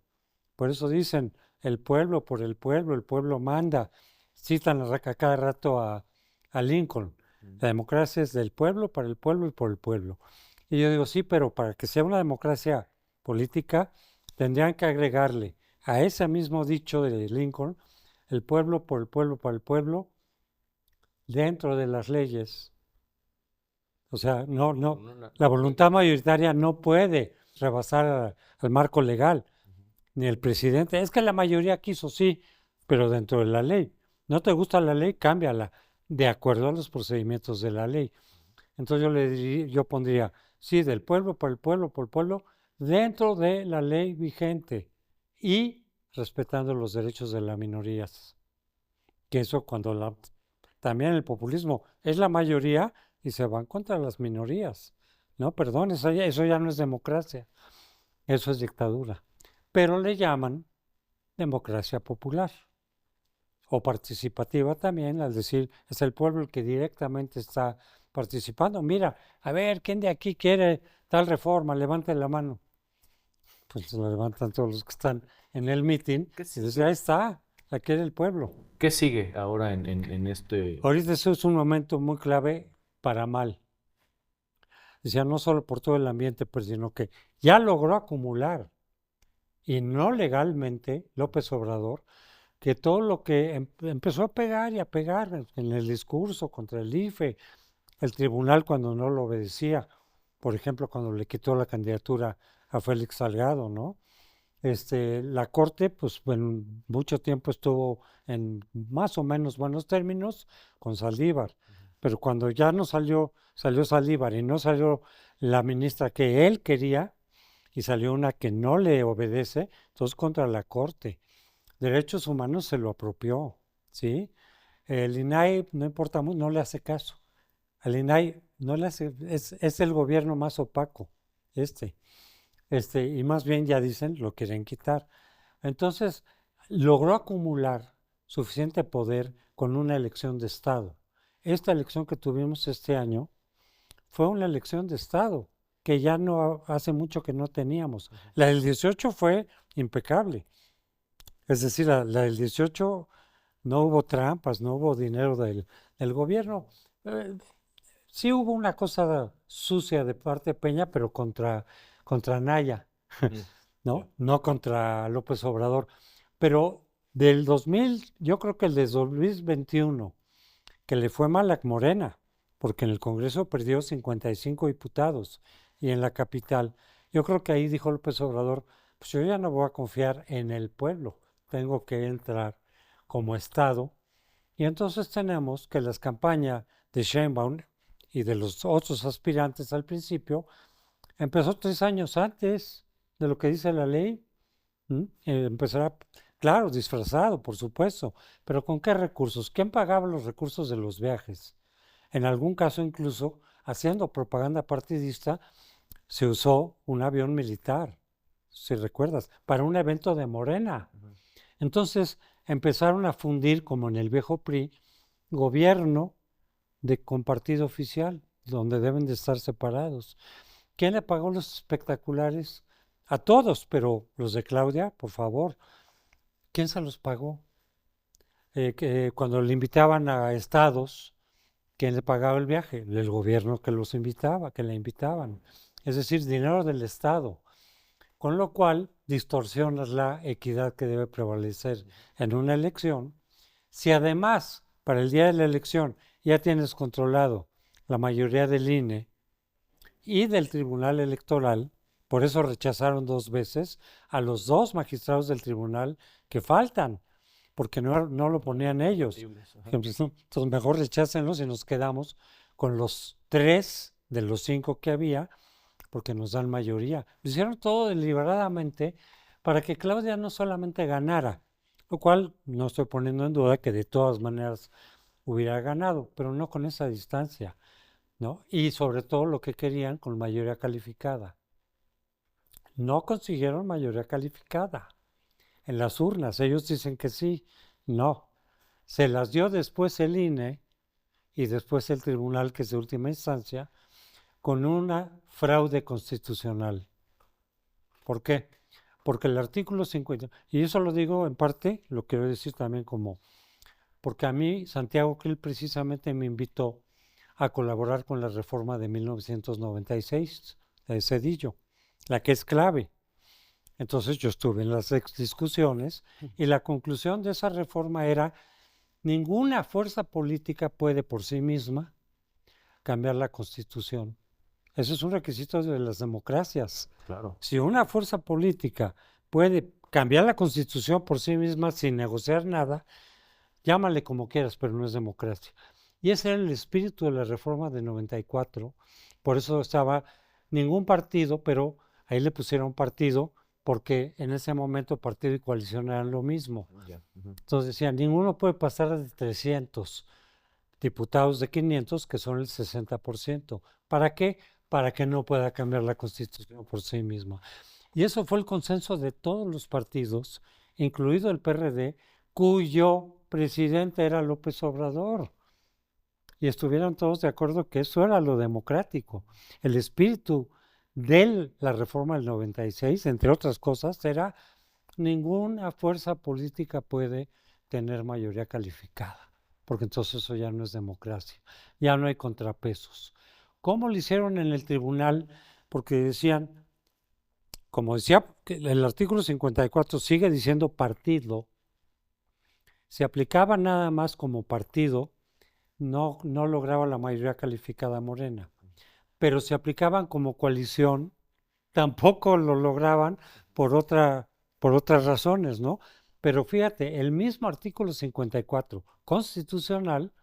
Por eso dicen, el pueblo por el pueblo manda. Citan a cada rato a Lincoln. La democracia es del pueblo, para el pueblo y por el pueblo. Y yo digo, sí, pero para que sea una democracia política, tendrían que agregarle a ese mismo dicho de Lincoln, el pueblo por el pueblo, para el pueblo, dentro de las leyes. O sea, la voluntad mayoritaria no puede rebasar al marco legal, ni el presidente. Es que la mayoría quiso, sí, pero dentro de la ley. ¿No te gusta la ley? Cámbiala, de acuerdo a los procedimientos de la ley. Entonces yo pondría, sí, del pueblo, por el pueblo, por el pueblo, dentro de la ley vigente y respetando los derechos de las minorías. Que eso también el populismo es la mayoría y se van contra las minorías. No, perdón, eso ya no es democracia, eso es dictadura. Pero le llaman democracia popular o participativa también, al decir, es el pueblo el que directamente está participando. Mira, a ver, ¿quién de aquí quiere tal reforma? Levante la mano. Pues se levantan todos los que están en el meeting y dicen, ahí está, la quiere el pueblo. ¿Qué sigue ahora en este? Ahorita eso es un momento muy clave para mal. Decía, no solo por todo el ambiente, pues, sino que ya logró acumular, y no legalmente, López Obrador, que todo lo que empezó a pegar y a pegar en el discurso contra el IFE, el tribunal cuando no lo obedecía, por ejemplo, cuando le quitó la candidatura a Félix Salgado, ¿no? La Corte, pues, mucho tiempo estuvo en más o menos buenos términos con Saldívar, pero cuando ya no salió Saldívar y no salió la ministra que él quería y salió una que no le obedece, entonces contra la Corte. Derechos Humanos se lo apropió, ¿sí? El INAI, no importa mucho, no le hace caso. Al INAI no le hace, es el gobierno más opaco, y más bien ya dicen lo quieren quitar. Entonces, logró acumular suficiente poder con una elección de Estado. Esta elección que tuvimos este año fue una elección de Estado, que ya no hace mucho que no teníamos. La del 18 fue impecable. Es decir, la del 18 no hubo trampas, no hubo dinero del gobierno. Sí hubo una cosa sucia de parte de Peña, pero contra Naya, ¿no? No contra López Obrador. Pero del 2000, yo creo que el de 2021, que le fue mal a Morena, porque en el Congreso perdió 55 diputados y en la capital, yo creo que ahí dijo López Obrador, pues yo ya no voy a confiar en el pueblo, tengo que entrar como Estado. Y entonces tenemos que las campañas de Sheinbaum y de los otros aspirantes al principio empezó 3 años antes de lo que dice la ley. Empezará, claro, disfrazado, por supuesto, pero ¿con qué recursos? ¿Quién pagaba los recursos de los viajes? En algún caso, incluso, haciendo propaganda partidista, se usó un avión militar, si recuerdas, para un evento de Morena. Entonces empezaron a fundir, como en el viejo PRI, gobierno con partido oficial, donde deben de estar separados. ¿Quién le pagó los espectaculares? A todos, pero los de Claudia, por favor, ¿quién se los pagó? Cuando le invitaban a estados, ¿quién le pagaba el viaje? El gobierno que los invitaba, que le invitaban. Es decir, dinero del Estado. Con lo cual, distorsionas la equidad que debe prevalecer en una elección. Si además, para el día de la elección, ya tienes controlado la mayoría del INE y del Tribunal Electoral, por eso rechazaron 2 veces a los 2 magistrados del tribunal que faltan, porque no lo ponían ellos. Entonces, mejor rechácenlos y nos quedamos con los 3 de los 5 que había, porque nos dan mayoría. Lo hicieron todo deliberadamente para que Claudia no solamente ganara, lo cual no estoy poniendo en duda que de todas maneras hubiera ganado, pero no con esa distancia, ¿no? Y sobre todo lo que querían con mayoría calificada. No consiguieron mayoría calificada en las urnas. Ellos dicen que sí, no. Se las dio después el INE y después el tribunal, que es de última instancia, con una fraude constitucional. ¿Por qué? Porque el artículo 50, y eso lo digo en parte, lo quiero decir también como, porque a mí Santiago Krill precisamente me invitó a colaborar con la reforma de 1996 de Zedillo, la que es clave. Entonces yo estuve en las discusiones y la conclusión de esa reforma era: ninguna fuerza política puede por sí misma cambiar la Constitución. Eso es un requisito de las democracias. Claro. Si una fuerza política puede cambiar la Constitución por sí misma sin negociar nada, llámale como quieras, pero no es democracia. Y ese era el espíritu de la reforma de 94. Por eso estaba ningún partido, pero ahí le pusieron partido, porque en ese momento partido y coalición eran lo mismo. Entonces decían, ninguno puede pasar de 300 diputados de 500, que son el 60%. ¿Para qué? Para que no pueda cambiar la Constitución por sí misma. Y eso fue el consenso de todos los partidos, incluido el PRD, cuyo presidente era López Obrador. Y estuvieron todos de acuerdo que eso era lo democrático. El espíritu de la reforma del 96, entre otras cosas, era: ninguna fuerza política puede tener mayoría calificada, porque entonces eso ya no es democracia, ya no hay contrapesos. ¿Cómo lo hicieron en el tribunal? Porque decían, como decía, que el artículo 54 sigue diciendo partido. Se aplicaba nada más como partido, no lograba la mayoría calificada Morena. Pero se aplicaban como coalición, tampoco lo lograban por otras razones, ¿no? Pero fíjate, el mismo artículo 54 constitucional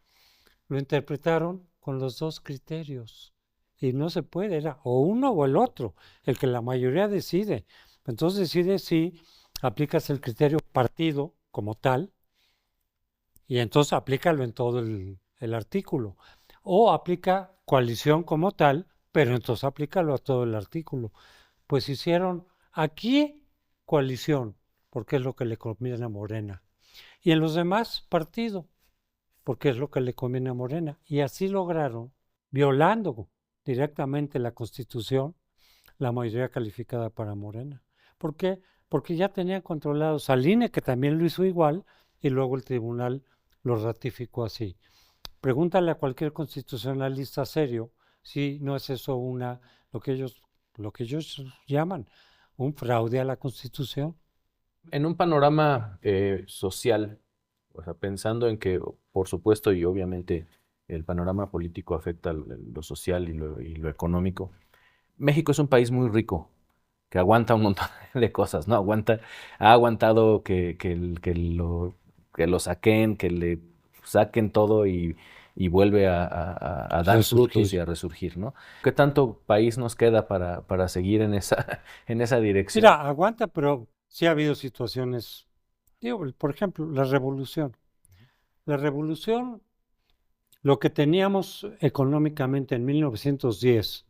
lo interpretaron con los 2 criterios. Y no se puede, era o uno o el otro, el que la mayoría decide. Entonces decide si aplicas el criterio partido como tal, y entonces aplícalo en todo el artículo. O aplica coalición como tal, pero entonces aplícalo a todo el artículo. Pues hicieron aquí coalición, porque es lo que le conviene a Morena. Y en los demás, partido, porque es lo que le conviene a Morena. Y así lograron, violando directamente la Constitución, la mayoría calificada para Morena. ¿Por qué? Porque ya tenían controlados al INE, que también lo hizo igual, y luego el tribunal lo ratificó así. Pregúntale a cualquier constitucionalista serio si no es eso lo que ellos llaman un fraude a la Constitución. En un panorama social, o sea, pensando en que, por supuesto, y obviamente el panorama político afecta lo social y lo económico, México es un país muy rico, que aguanta un montón de cosas, ¿no? Ha aguantado que lo saquen, que le saquen todo y vuelve a dar frutos y a resurgir, ¿no? ¿Qué tanto país nos queda para seguir en esa dirección? Mira, aguanta, pero sí ha habido situaciones, digo, por ejemplo, la revolución. La revolución, lo que teníamos económicamente en 1910,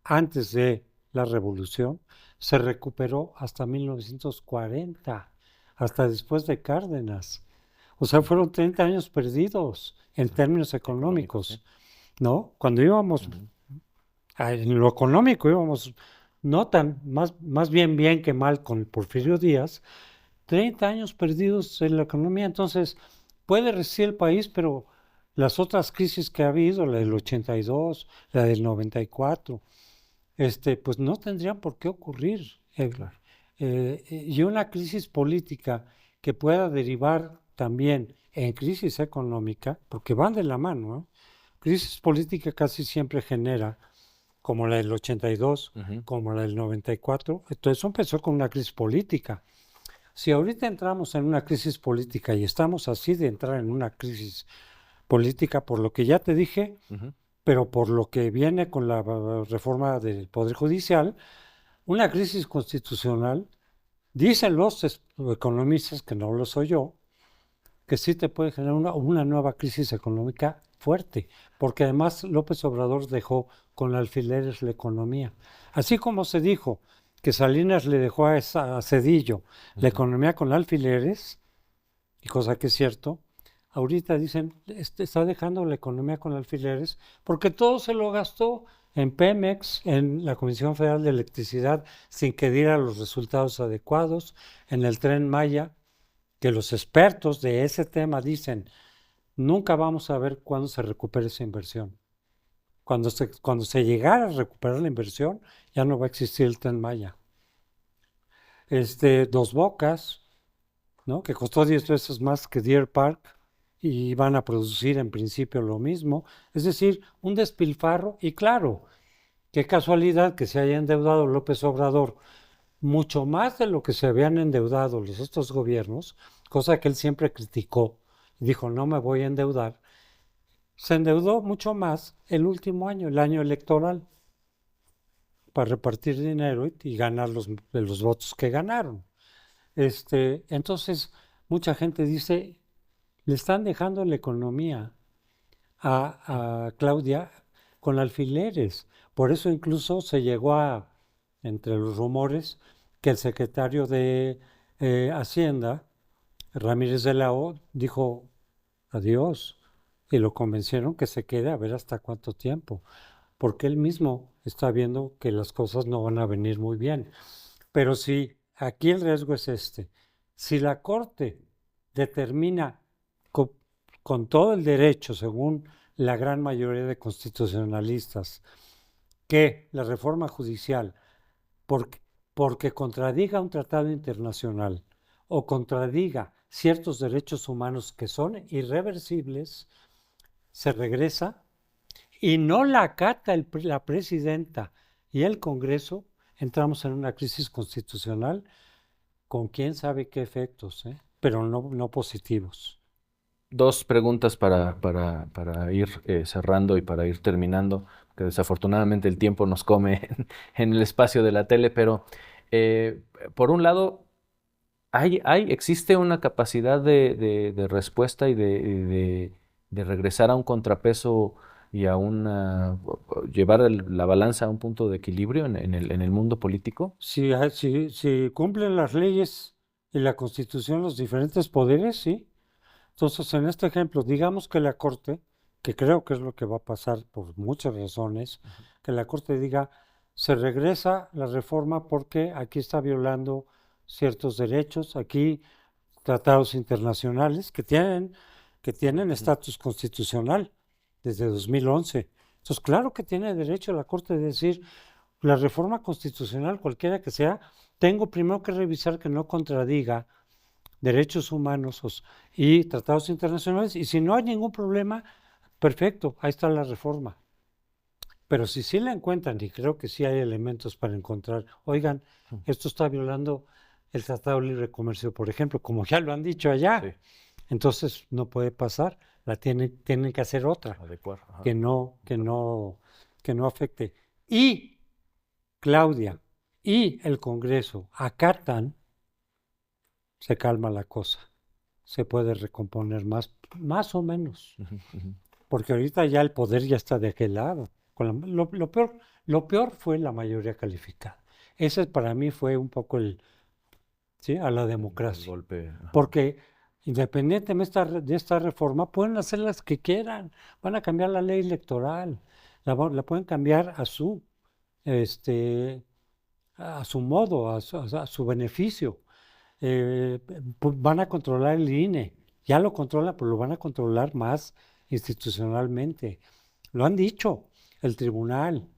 antes de la revolución, se recuperó hasta 1940, hasta después de Cárdenas. O sea, fueron 30 años perdidos en términos económicos. ¿no? Cuando íbamos en lo económico, íbamos no tan, más bien que mal con Porfirio Díaz, 30 años perdidos en la economía. Entonces, puede resistir el país, pero las otras crisis que ha habido, la del 82, la del 94, pues no tendrían por qué ocurrir. Claro. Y una crisis política que pueda derivar también en crisis económica, porque van de la mano, ¿no? Crisis política casi siempre genera, como la del 82, como la del 94, entonces eso empezó con una crisis política. Si ahorita entramos en una crisis política y estamos así de entrar en una crisis política, por lo que ya te dije, pero por lo que viene con la reforma del Poder Judicial, una crisis constitucional, dicen los economistas, que no lo soy yo, que sí te puede generar una nueva crisis económica fuerte, porque además López Obrador dejó con alfileres la economía. Así como se dijo que Salinas le dejó a Cedillo la economía con alfileres, y cosa que es cierto, ahorita dicen, está dejando la economía con alfileres, porque todo se lo gastó en Pemex, en la Comisión Federal de Electricidad, sin que diera los resultados adecuados, en el Tren Maya, que los expertos de ese tema dicen, nunca vamos a ver cuándo se recupere esa inversión. Cuando se llegara a recuperar la inversión, ya no va a existir el Tren Maya. Dos Bocas, ¿no? Que costó 10 veces más que Deer Park y van a producir en principio lo mismo. Es decir, un despilfarro y claro, qué casualidad que se haya endeudado López Obrador mucho más de lo que se habían endeudado los otros gobiernos, cosa que él siempre criticó. Dijo, no me voy a endeudar. Se endeudó mucho más el último año, el año electoral, para repartir dinero y ganar los votos que ganaron. Entonces, mucha gente dice, le están dejando la economía a Claudia con alfileres. Por eso incluso se llegó entre los rumores, que el secretario de Hacienda, Ramírez de la O, dijo adiós y lo convencieron que se quede a ver hasta cuánto tiempo, porque él mismo está viendo que las cosas no van a venir muy bien. Pero sí, aquí el riesgo es si la Corte determina con todo el derecho, según la gran mayoría de constitucionalistas, que la reforma judicial, porque contradiga un tratado internacional o contradiga ciertos derechos humanos que son irreversibles, se regresa y no la acata la presidenta y el Congreso, entramos en una crisis constitucional con quién sabe qué efectos, pero no positivos. Dos preguntas para ir cerrando y para ir terminando, que desafortunadamente el tiempo nos come en el espacio de la tele, pero por un lado, existe una capacidad de respuesta y de regresar a un contrapeso y a llevar la balanza a un punto de equilibrio en el mundo político. Si cumplen las leyes y la Constitución los diferentes poderes, sí. Entonces, en este ejemplo, digamos que la Corte, que creo que es lo que va a pasar por muchas razones, que la Corte diga, se regresa la reforma porque aquí está violando ciertos derechos, aquí tratados internacionales que tienen estatus constitucional desde 2011. Entonces, claro que tiene derecho la Corte de decir, la reforma constitucional, cualquiera que sea, tengo primero que revisar que no contradiga derechos humanos y tratados internacionales, y si no hay ningún problema, perfecto, ahí está la reforma. Pero si sí la encuentran, y creo que sí hay elementos para encontrar, oigan, esto está violando el Tratado de Libre Comercio, por ejemplo, como ya lo han dicho allá, sí. Entonces no puede pasar, tienen que hacer otra, adecuar, que no afecte. Y Claudia y el Congreso acatan, se calma la cosa, se puede recomponer más o menos, porque ahorita ya el poder ya está de aquel lado. Lo peor fue la mayoría calificada. Ese para mí fue un poco a la democracia. El golpe. Porque Independientemente de esta reforma, pueden hacer las que quieran. Van a cambiar la ley electoral. La pueden cambiar este, a su modo, a su beneficio. Van a controlar el INE. Ya lo controlan, pero lo van a controlar más institucionalmente. Lo han dicho, el tribunal.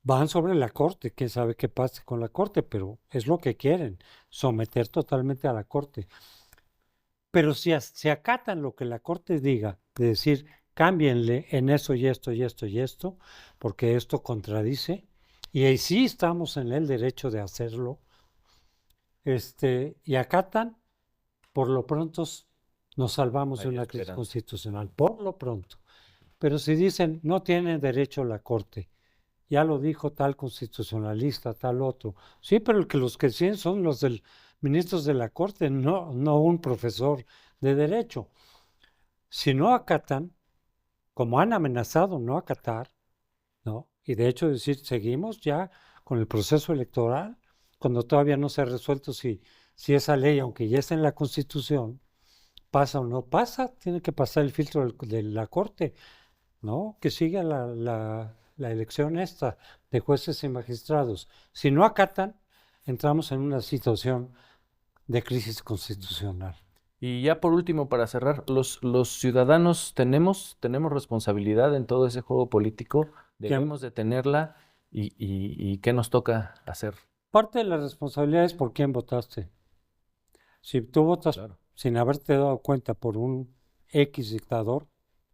Van sobre la corte, quién sabe qué pase con la corte, pero es lo que quieren, someter totalmente a la corte. Pero si acatan lo que la corte diga, de decir, cámbienle en eso y esto y esto y esto, porque esto contradice, y ahí sí estamos en el derecho de hacerlo, y acatan, por lo pronto nos salvamos de Hay una crisis esperanza. constitucional, por lo pronto. Pero si dicen, no tiene derecho la corte, ya lo dijo tal constitucionalista, tal otro. Sí, pero los que sí son los ministros de la Corte, no un profesor de derecho. Si no acatan, como han amenazado no acatar, ¿no? Y de hecho decir, seguimos ya con el proceso electoral, cuando todavía no se ha resuelto si esa ley, aunque ya está en la Constitución, pasa o no pasa, tiene que pasar el filtro de la Corte. ¿No? Que siga la elección esta de jueces y magistrados. Si no acatan, entramos en una situación de crisis constitucional. Y ya por último, para cerrar, los ciudadanos tenemos responsabilidad en todo ese juego político, debemos de tenerla y ¿qué nos toca hacer? Parte de la responsabilidad es por quién votaste. Si tú votas Claro. sin haberte dado cuenta por un X dictador,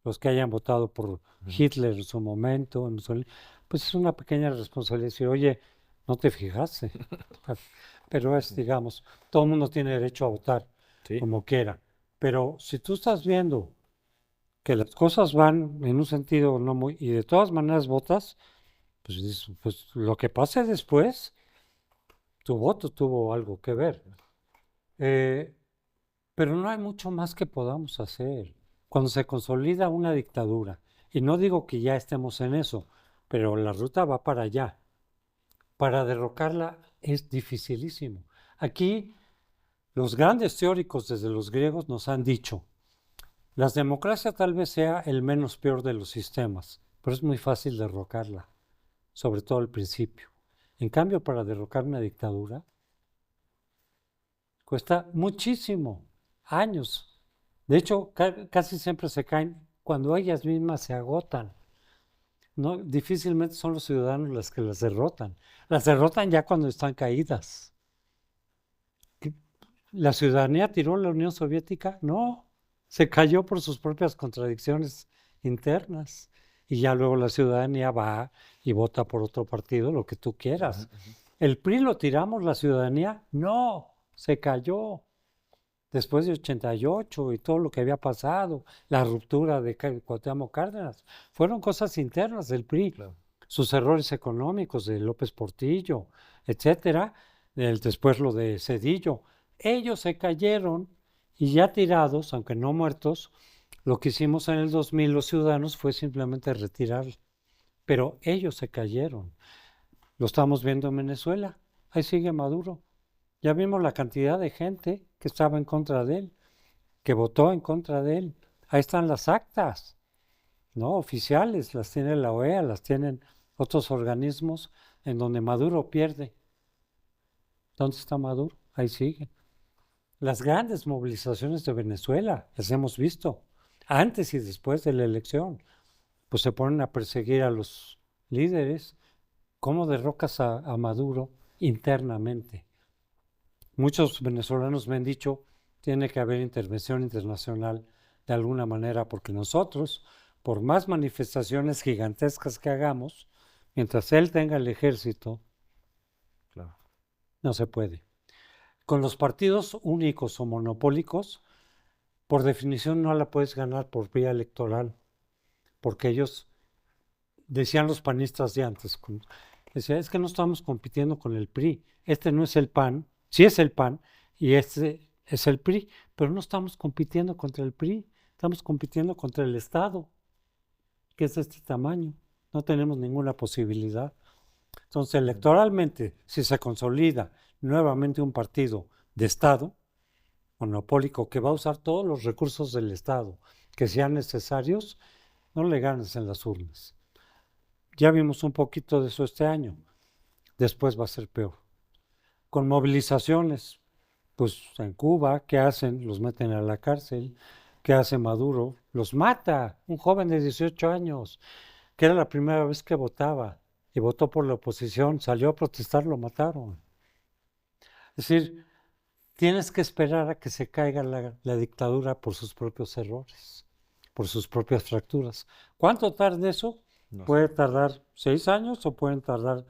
los que hayan votado por Hitler en su momento, pues es una pequeña responsabilidad decir, oye, no te fijaste. Pero digamos, todo el mundo tiene derecho a votar Sí. como quiera. Pero si tú estás viendo que las cosas van en un sentido no muy, y de todas maneras votas, pues lo que pase después, tu voto tuvo algo que ver. Pero no hay mucho más que podamos hacer. Cuando se consolida una dictadura, y no digo que ya estemos en eso, pero la ruta va para allá. Para derrocarla es dificilísimo. Aquí los grandes teóricos desde los griegos nos han dicho, la democracia tal vez sea el menos peor de los sistemas, pero es muy fácil derrocarla, sobre todo al principio. En cambio, para derrocar una dictadura, cuesta muchísimo, años. De hecho, casi siempre se caen cuando ellas mismas se agotan. No, difícilmente son los ciudadanos los que las derrotan. Las derrotan ya cuando están caídas. ¿La ciudadanía tiró a la Unión Soviética? No, se cayó por sus propias contradicciones internas. Y ya luego la ciudadanía va y vota por otro partido, lo que tú quieras. ¿El PRI lo tiramos, la ciudadanía? No, se cayó. Después de 88 y todo lo que había pasado, la ruptura de Cuauhtémoc Cárdenas, fueron cosas internas del PRI, Claro. sus errores económicos de López Portillo, etcétera, después lo de Zedillo. Ellos se cayeron y ya tirados, aunque no muertos, lo que hicimos en el 2000 los ciudadanos fue simplemente retirar, pero ellos se cayeron. Lo estamos viendo en Venezuela, ahí sigue Maduro. Ya vimos la cantidad de gente que estaba en contra de él, que votó en contra de él. Ahí están las actas, ¿no? Oficiales, las tiene la OEA, las tienen otros organismos en donde Maduro pierde. ¿Dónde está Maduro? Ahí sigue. Las grandes movilizaciones de Venezuela, las hemos visto, antes y después de la elección, pues se ponen a perseguir a los líderes. ¿Cómo derrocas a Maduro internamente? Muchos venezolanos me han dicho, tiene que haber intervención internacional de alguna manera, porque nosotros, por más manifestaciones gigantescas que hagamos, mientras él tenga el ejército, Claro. no se puede. Con los partidos únicos o monopólicos, por definición no la puedes ganar por vía electoral, porque ellos, decían los panistas de antes, decían, es que no estamos compitiendo con el PRI, este no es el PAN, sí es el PAN y este es el PRI, pero no estamos compitiendo contra el PRI, estamos compitiendo contra el Estado, que es de este tamaño, no tenemos ninguna posibilidad. Entonces, electoralmente, si se consolida nuevamente un partido de Estado, monopólico que va a usar todos los recursos del Estado que sean necesarios, no le ganes en las urnas. Ya vimos un poquito de eso este año, después va a ser peor. Con movilizaciones, pues en Cuba, ¿qué hacen? Los meten a la cárcel. ¿Qué hace Maduro? Los mata. Un joven de 18 años, que era la primera vez que votaba y votó por la oposición, salió a protestar, lo mataron. Es decir, tienes que esperar a que se caiga la dictadura por sus propios errores, por sus propias fracturas. ¿Cuánto tarda eso? No Puede sé. tardar 6 años o pueden tardar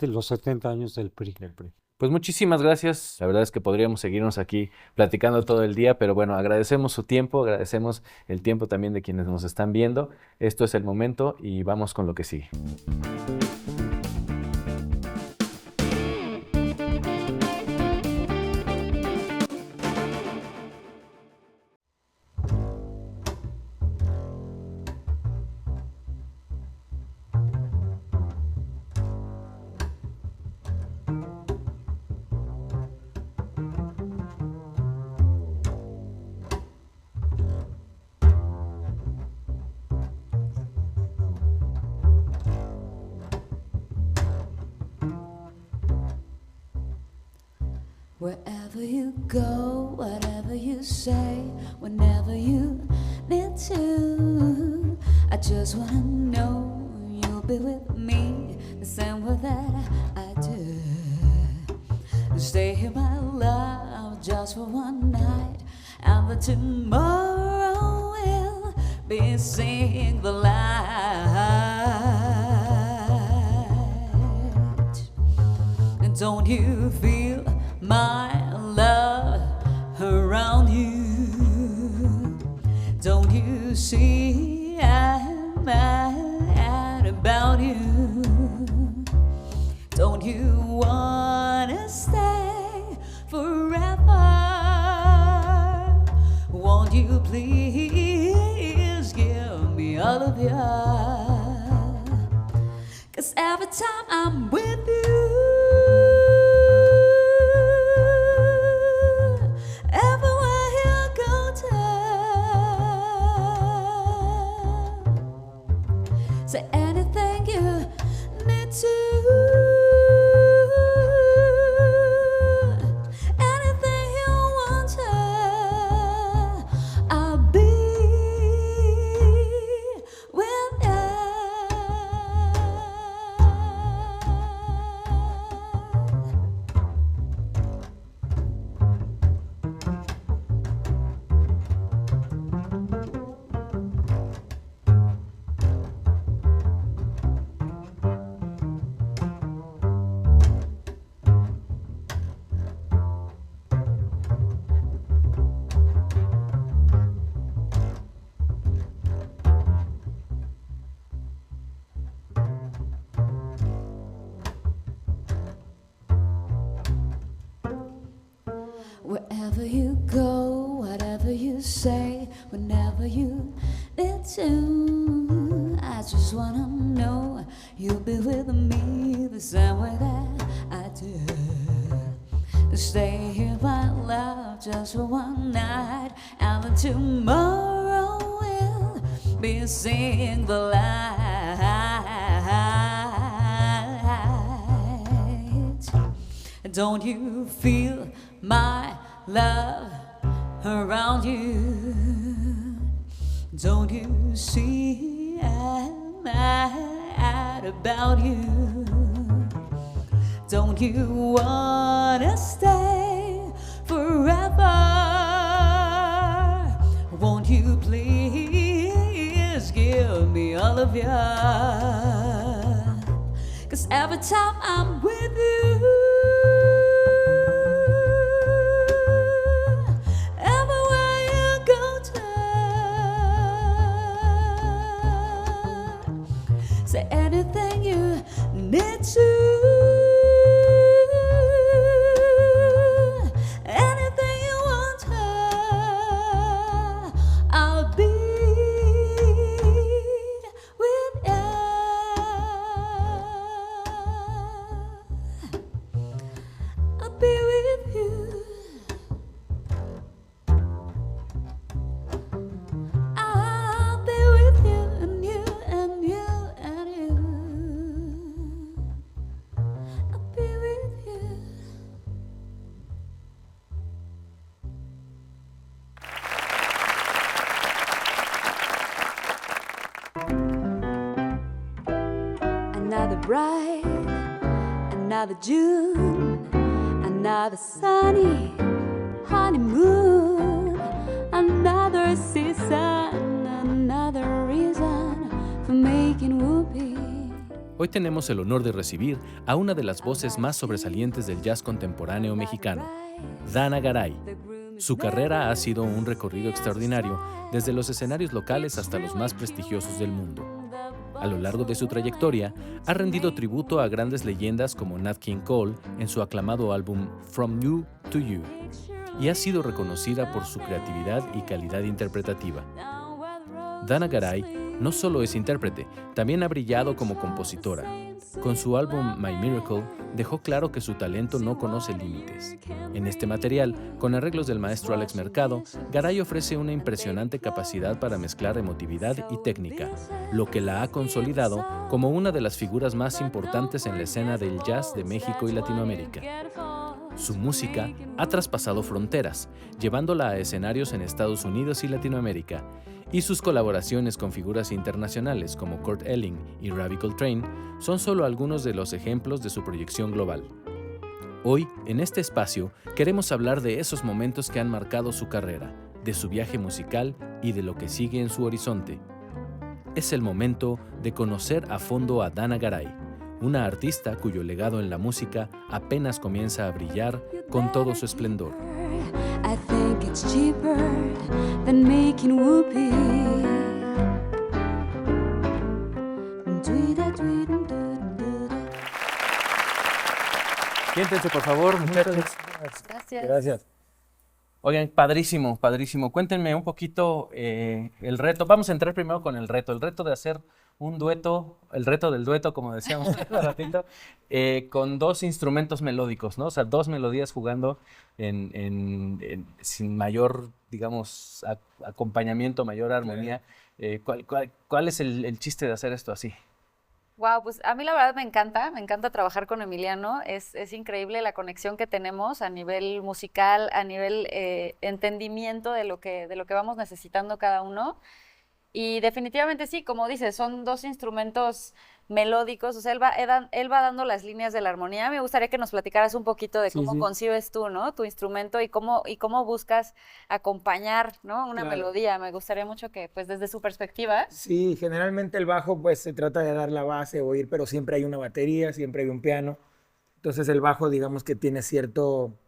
los 70 años del PRI. Del PRI. Pues muchísimas gracias. La verdad es que podríamos seguirnos aquí platicando todo el día, pero bueno, agradecemos su tiempo, agradecemos el tiempo también de quienes nos están viendo. Esto es el momento y vamos con lo que sigue. Wherever you go, whatever you say, whenever you need to, I just wanna know you'll be with me the same way that I do. Stay here, my love, just for one night, and then tomorrow we'll be seeing the light. And don't you feel my love around you? Don't you see I'm mad about you? Don't you wanna stay forever? Won't you please give me all of you? 'Cause every time I'm with you, everywhere you go to, say anything you need to, anything you want to, I'll be with you. Wherever you go, whatever you say, whenever you need to, I just wanna know you'll be with me the same way that I do. Stay here, my love, just for one night, and then tomorrow we'll be seeing the light. Don't you feel my love around you? Don't you see I'm mad about you? Don't you wanna stay forever? Won't you please give me all of you? 'Cause every time I'm with you, everywhere you go to, say anything you need to, anything you want to, I'll be with you. bright, another June, another sunny honeymoon, another season, another reason for making whoopee. Hoy tenemos el honor de recibir a una de las voces más sobresalientes del jazz contemporáneo mexicano, Dana Garay. Su carrera ha sido un recorrido extraordinario, desde los escenarios locales hasta los más prestigiosos del mundo. A lo largo de su trayectoria, ha rendido tributo a grandes leyendas como Nat King Cole en su aclamado álbum From You to You, y ha sido reconocida por su creatividad y calidad interpretativa. Dana Garay no solo es intérprete, también ha brillado como compositora. Con su álbum My Miracle, dejó claro que su talento no conoce límites. En este material, con arreglos del maestro Alex Mercado, Garay ofrece una impresionante capacidad para mezclar emotividad y técnica, lo que la ha consolidado como una de las figuras más importantes en la escena del jazz de México y Latinoamérica. Su música ha traspasado fronteras, llevándola a escenarios en Estados Unidos y Latinoamérica, y sus colaboraciones con figuras internacionales como Kurt Elling y Ravi Coltrane son solo algunos de los ejemplos de su proyección global. Hoy, en este espacio, queremos hablar de esos momentos que han marcado su carrera, de su viaje musical y de lo que sigue en su horizonte. Es el momento de conocer a fondo a Dana Garay, una artista cuyo legado en la música apenas comienza a brillar con todo su esplendor. I think it's cheaper than making whoopee. Siéntense, por favor, muchachos. Gracias. Gracias. Oigan, padrísimo, padrísimo. Cuéntenme un poquito el reto. Vamos a entrar primero con el reto de hacer un dueto, el reto del dueto, como decíamos hace ratito, con dos instrumentos melódicos, ¿no? O sea, dos melodías jugando sin mayor, digamos, acompañamiento, mayor armonía. ¿Cuál es el chiste de hacer esto así? Wow, pues a mí la verdad me encanta trabajar con Emiliano, es increíble la conexión que tenemos a nivel musical, a nivel entendimiento de lo que vamos necesitando cada uno. Y definitivamente sí, como dices, son dos instrumentos melódicos, o sea, él va dando las líneas de la armonía. Me gustaría que nos platicaras un poquito de cómo concibes tú, ¿no? Tu instrumento y cómo buscas acompañar, ¿no? Una melodía. Me gustaría mucho que, pues, desde su perspectiva. Sí, generalmente el bajo, pues, se trata de dar la base, oír, pero siempre hay una batería, siempre hay un piano. Entonces el bajo, digamos que tiene cierto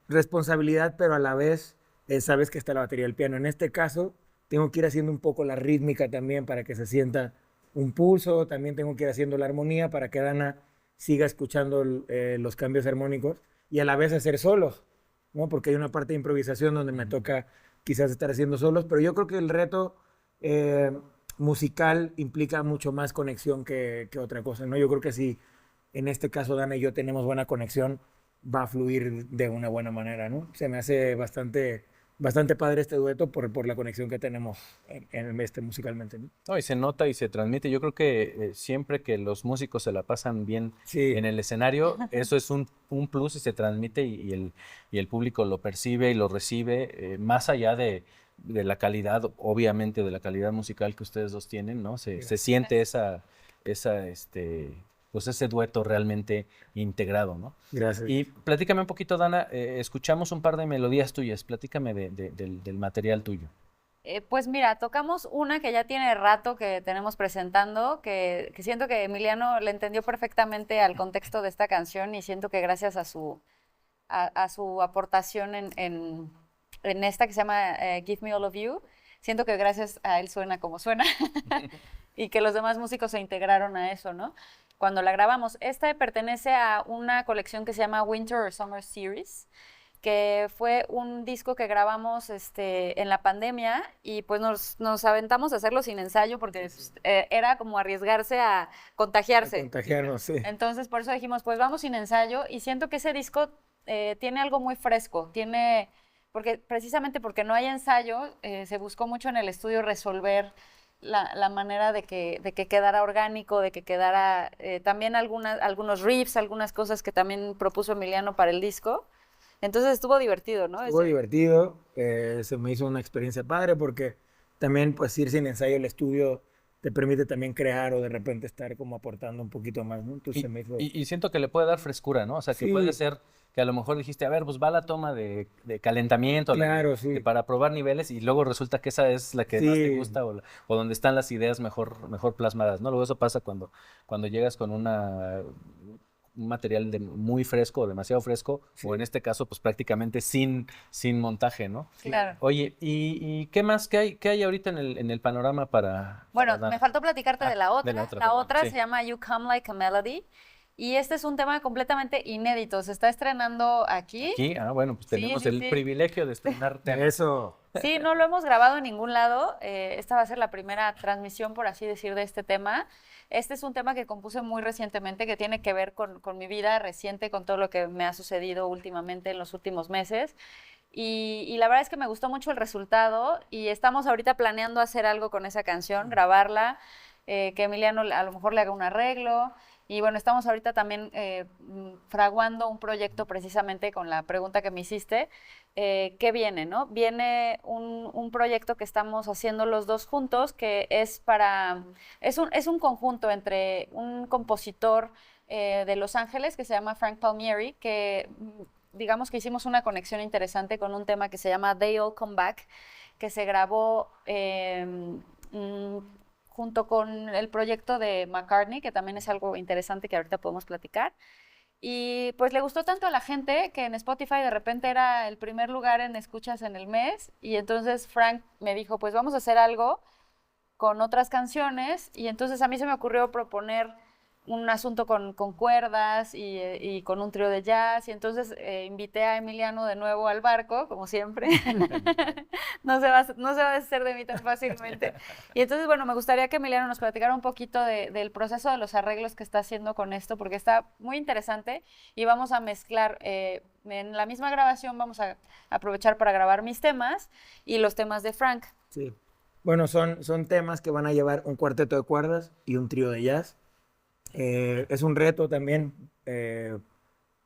responsabilidad, pero a la vez sabes que está la batería del piano. En este caso, tengo que ir haciendo un poco la rítmica también para que se sienta un pulso. También tengo que ir haciendo la armonía para que Dana siga escuchando los cambios armónicos y a la vez hacer solos, ¿no? Porque hay una parte de improvisación donde me toca quizás estar haciendo solos, pero yo creo que el reto musical implica mucho más conexión que otra cosa, ¿no? Yo creo que si en este caso Dana y yo tenemos buena conexión, va a fluir de una buena manera, ¿no? Se me hace bastante padre este dueto por la conexión que tenemos musicalmente, ¿no? No, y se nota y se transmite. Yo creo que siempre que los músicos se la pasan bien en el escenario, eso es un plus y se transmite y el público lo percibe y lo recibe, más allá de la calidad, obviamente de la calidad musical que ustedes dos tienen, ¿no? Se siente pues ese dueto realmente integrado, ¿no? Gracias. Y platícame un poquito, Dana, escuchamos un par de melodías tuyas, platícame del material tuyo. Pues mira, tocamos una que ya tiene rato que tenemos presentando, que siento que Emiliano le entendió perfectamente al contexto de esta canción y siento que gracias a su aportación en esta que se llama Give Me All of You, siento que gracias a él suena como suena y que los demás músicos se integraron a eso, ¿no? Cuando la grabamos. Esta pertenece a una colección que se llama Winter or Summer Series, que fue un disco que grabamos en la pandemia y pues nos aventamos a hacerlo sin ensayo porque era como arriesgarse a contagiarse. A contagiarnos, sí. Entonces por eso dijimos, pues vamos sin ensayo y siento que ese disco tiene algo muy fresco, precisamente porque no hay ensayo, se buscó mucho en el estudio resolver la manera de que quedara orgánico, de que quedara también algunos riffs, algunas cosas que también propuso Emiliano para el disco. Entonces estuvo divertido, ¿no? Estuvo divertido, se me hizo una experiencia padre porque también pues ir sin ensayo al estudio te permite también crear o de repente estar como aportando un poquito más, ¿no? Entonces se me hizo... Y siento que le puede dar frescura, ¿no? O sea, que Sí. puede ser que a lo mejor dijiste, a ver, pues va la toma de calentamiento, Claro, sí. para probar niveles, y luego resulta que esa es la que más te Sí. gusta o donde están las ideas mejor plasmadas, ¿no? Luego eso pasa cuando llegas con un material muy fresco, demasiado fresco, o en este caso, pues prácticamente sin montaje, ¿no? Claro. Oye, ¿y qué más? ¿Qué hay ahorita en el panorama para Bueno, dar? me faltó platicarte de la otra. de la otra, La perdón, otra sí. se llama You Come Like a Melody. Y este es un tema completamente inédito. Se está estrenando aquí. Aquí, bueno, pues Sí, tenemos sí, el sí. privilegio de estrenar temas. Eso. Sí, no lo hemos grabado en ningún lado. Esta va a ser la primera transmisión, por así decir, de este tema. Este es un tema que compuse muy recientemente, que tiene que ver con mi vida reciente, con todo lo que me ha sucedido últimamente en los últimos meses. Y la verdad es que me gustó mucho el resultado y estamos ahorita planeando hacer algo con esa canción, grabarla, que Emiliano a lo mejor le haga un arreglo. Y bueno, estamos ahorita también fraguando un proyecto precisamente con la pregunta que me hiciste. ¿Qué viene, no? Viene un proyecto que estamos haciendo los dos juntos, que es es un conjunto entre un compositor de Los Ángeles que se llama Frank Palmieri, que digamos que hicimos una conexión interesante con un tema que se llama They All Come Back, que se grabó junto con el proyecto de McCartney, que también es algo interesante que ahorita podemos platicar. Y pues le gustó tanto a la gente que en Spotify de repente era el primer lugar en escuchas en el mes. Y entonces Frank me dijo, pues vamos a hacer algo con otras canciones. Y entonces a mí se me ocurrió proponer un asunto con cuerdas y con un trío de jazz. Y entonces invité a Emiliano de nuevo al barco, como siempre. No se va a deshacer de mí tan fácilmente. Y entonces, bueno, me gustaría que Emiliano nos platicara un poquito del proceso de los arreglos que está haciendo con esto, porque está muy interesante y vamos a mezclar, en la misma grabación vamos a aprovechar para grabar mis temas y los temas de Frank. Sí. Bueno, son temas que van a llevar un cuarteto de cuerdas y un trío de jazz. Es un reto también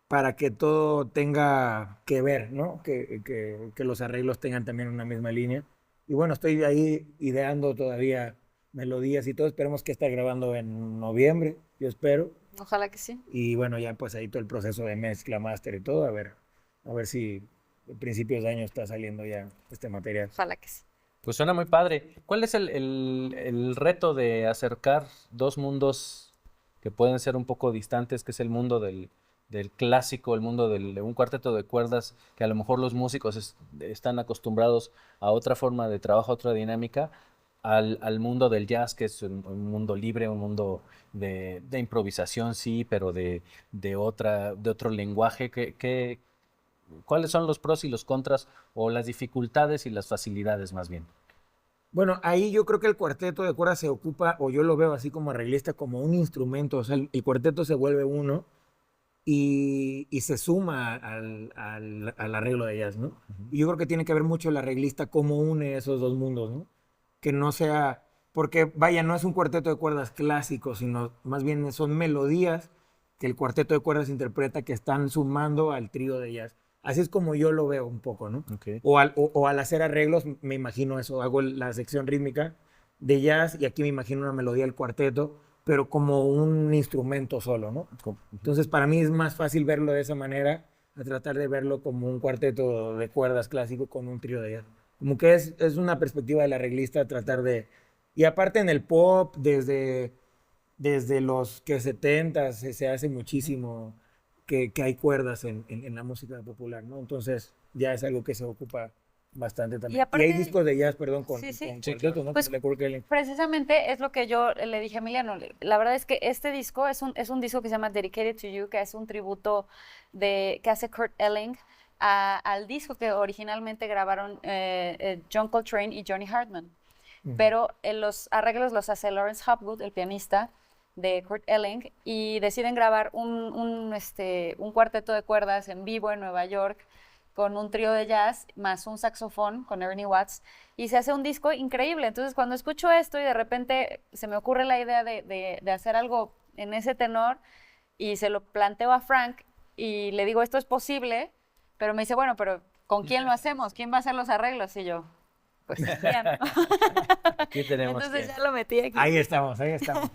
para que todo tenga que ver, ¿no? Que los arreglos tengan también una misma línea. Y bueno, estoy ahí ideando todavía melodías y todo. Esperemos que esté grabando en noviembre, yo espero. Ojalá que sí. Y bueno, ya pues ahí todo el proceso de mezcla, máster y todo, a ver si a principios de año está saliendo ya este material. Ojalá que sí. Pues suena muy padre. ¿Cuál es el reto de acercar dos mundos que pueden ser un poco distantes, que es el mundo del clásico, el mundo de un cuarteto de cuerdas, que a lo mejor los músicos están acostumbrados a otra forma de trabajo, a otra dinámica, al mundo del jazz, que es un mundo libre, un mundo de improvisación, sí, pero de otro lenguaje? ¿Cuáles son los pros y los contras, o las dificultades y las facilidades más bien? Bueno, ahí yo creo que el cuarteto de cuerdas se ocupa, o yo lo veo así como arreglista, como un instrumento. O sea, el cuarteto se vuelve uno y se suma al arreglo de jazz, ¿no? Y yo creo que tiene que ver mucho el arreglista cómo une esos dos mundos, ¿no? Que no sea, porque vaya, no es un cuarteto de cuerdas clásico, sino más bien son melodías que el cuarteto de cuerdas interpreta que están sumando al trío de jazz. Así es como yo lo veo un poco, ¿no? Okay. O al hacer arreglos, me imagino eso, hago la sección rítmica de jazz y aquí me imagino una melodía del cuarteto, pero como un instrumento solo, ¿no? Entonces para mí es más fácil verlo de esa manera, a tratar de verlo como un cuarteto de cuerdas clásico con un trío de jazz. Como que es una perspectiva del arreglista tratar de... Y aparte en el pop, desde los que 70 se hace muchísimo que hay cuerdas en la música popular, ¿no? Entonces ya es algo que se ocupa bastante también. Y aparte, hay discos de jazz, perdón, con sí. cuartetos, ¿no? Pues, precisamente es lo que yo le dije a Emiliano. La verdad es que este disco es un disco que se llama Dedicated to You, que es un tributo que hace Kurt Elling al disco que originalmente grabaron John Coltrane y Johnny Hartman. Pero los arreglos los hace Lawrence Hopwood, el pianista de Kurt Elling, y deciden grabar un cuarteto de cuerdas en vivo en Nueva York con un trío de jazz más un saxofón con Ernie Watts, y se hace un disco increíble. Entonces cuando escucho esto y de repente se me ocurre la idea de hacer algo en ese tenor, y se lo planteo a Frank y le digo, esto es posible, pero me dice, bueno, pero ¿con quién lo hacemos? ¿Quién va a hacer los arreglos? Y yo, pues piano. Aquí tenemos Entonces que- ya lo metí aquí. Ahí estamos, ahí estamos.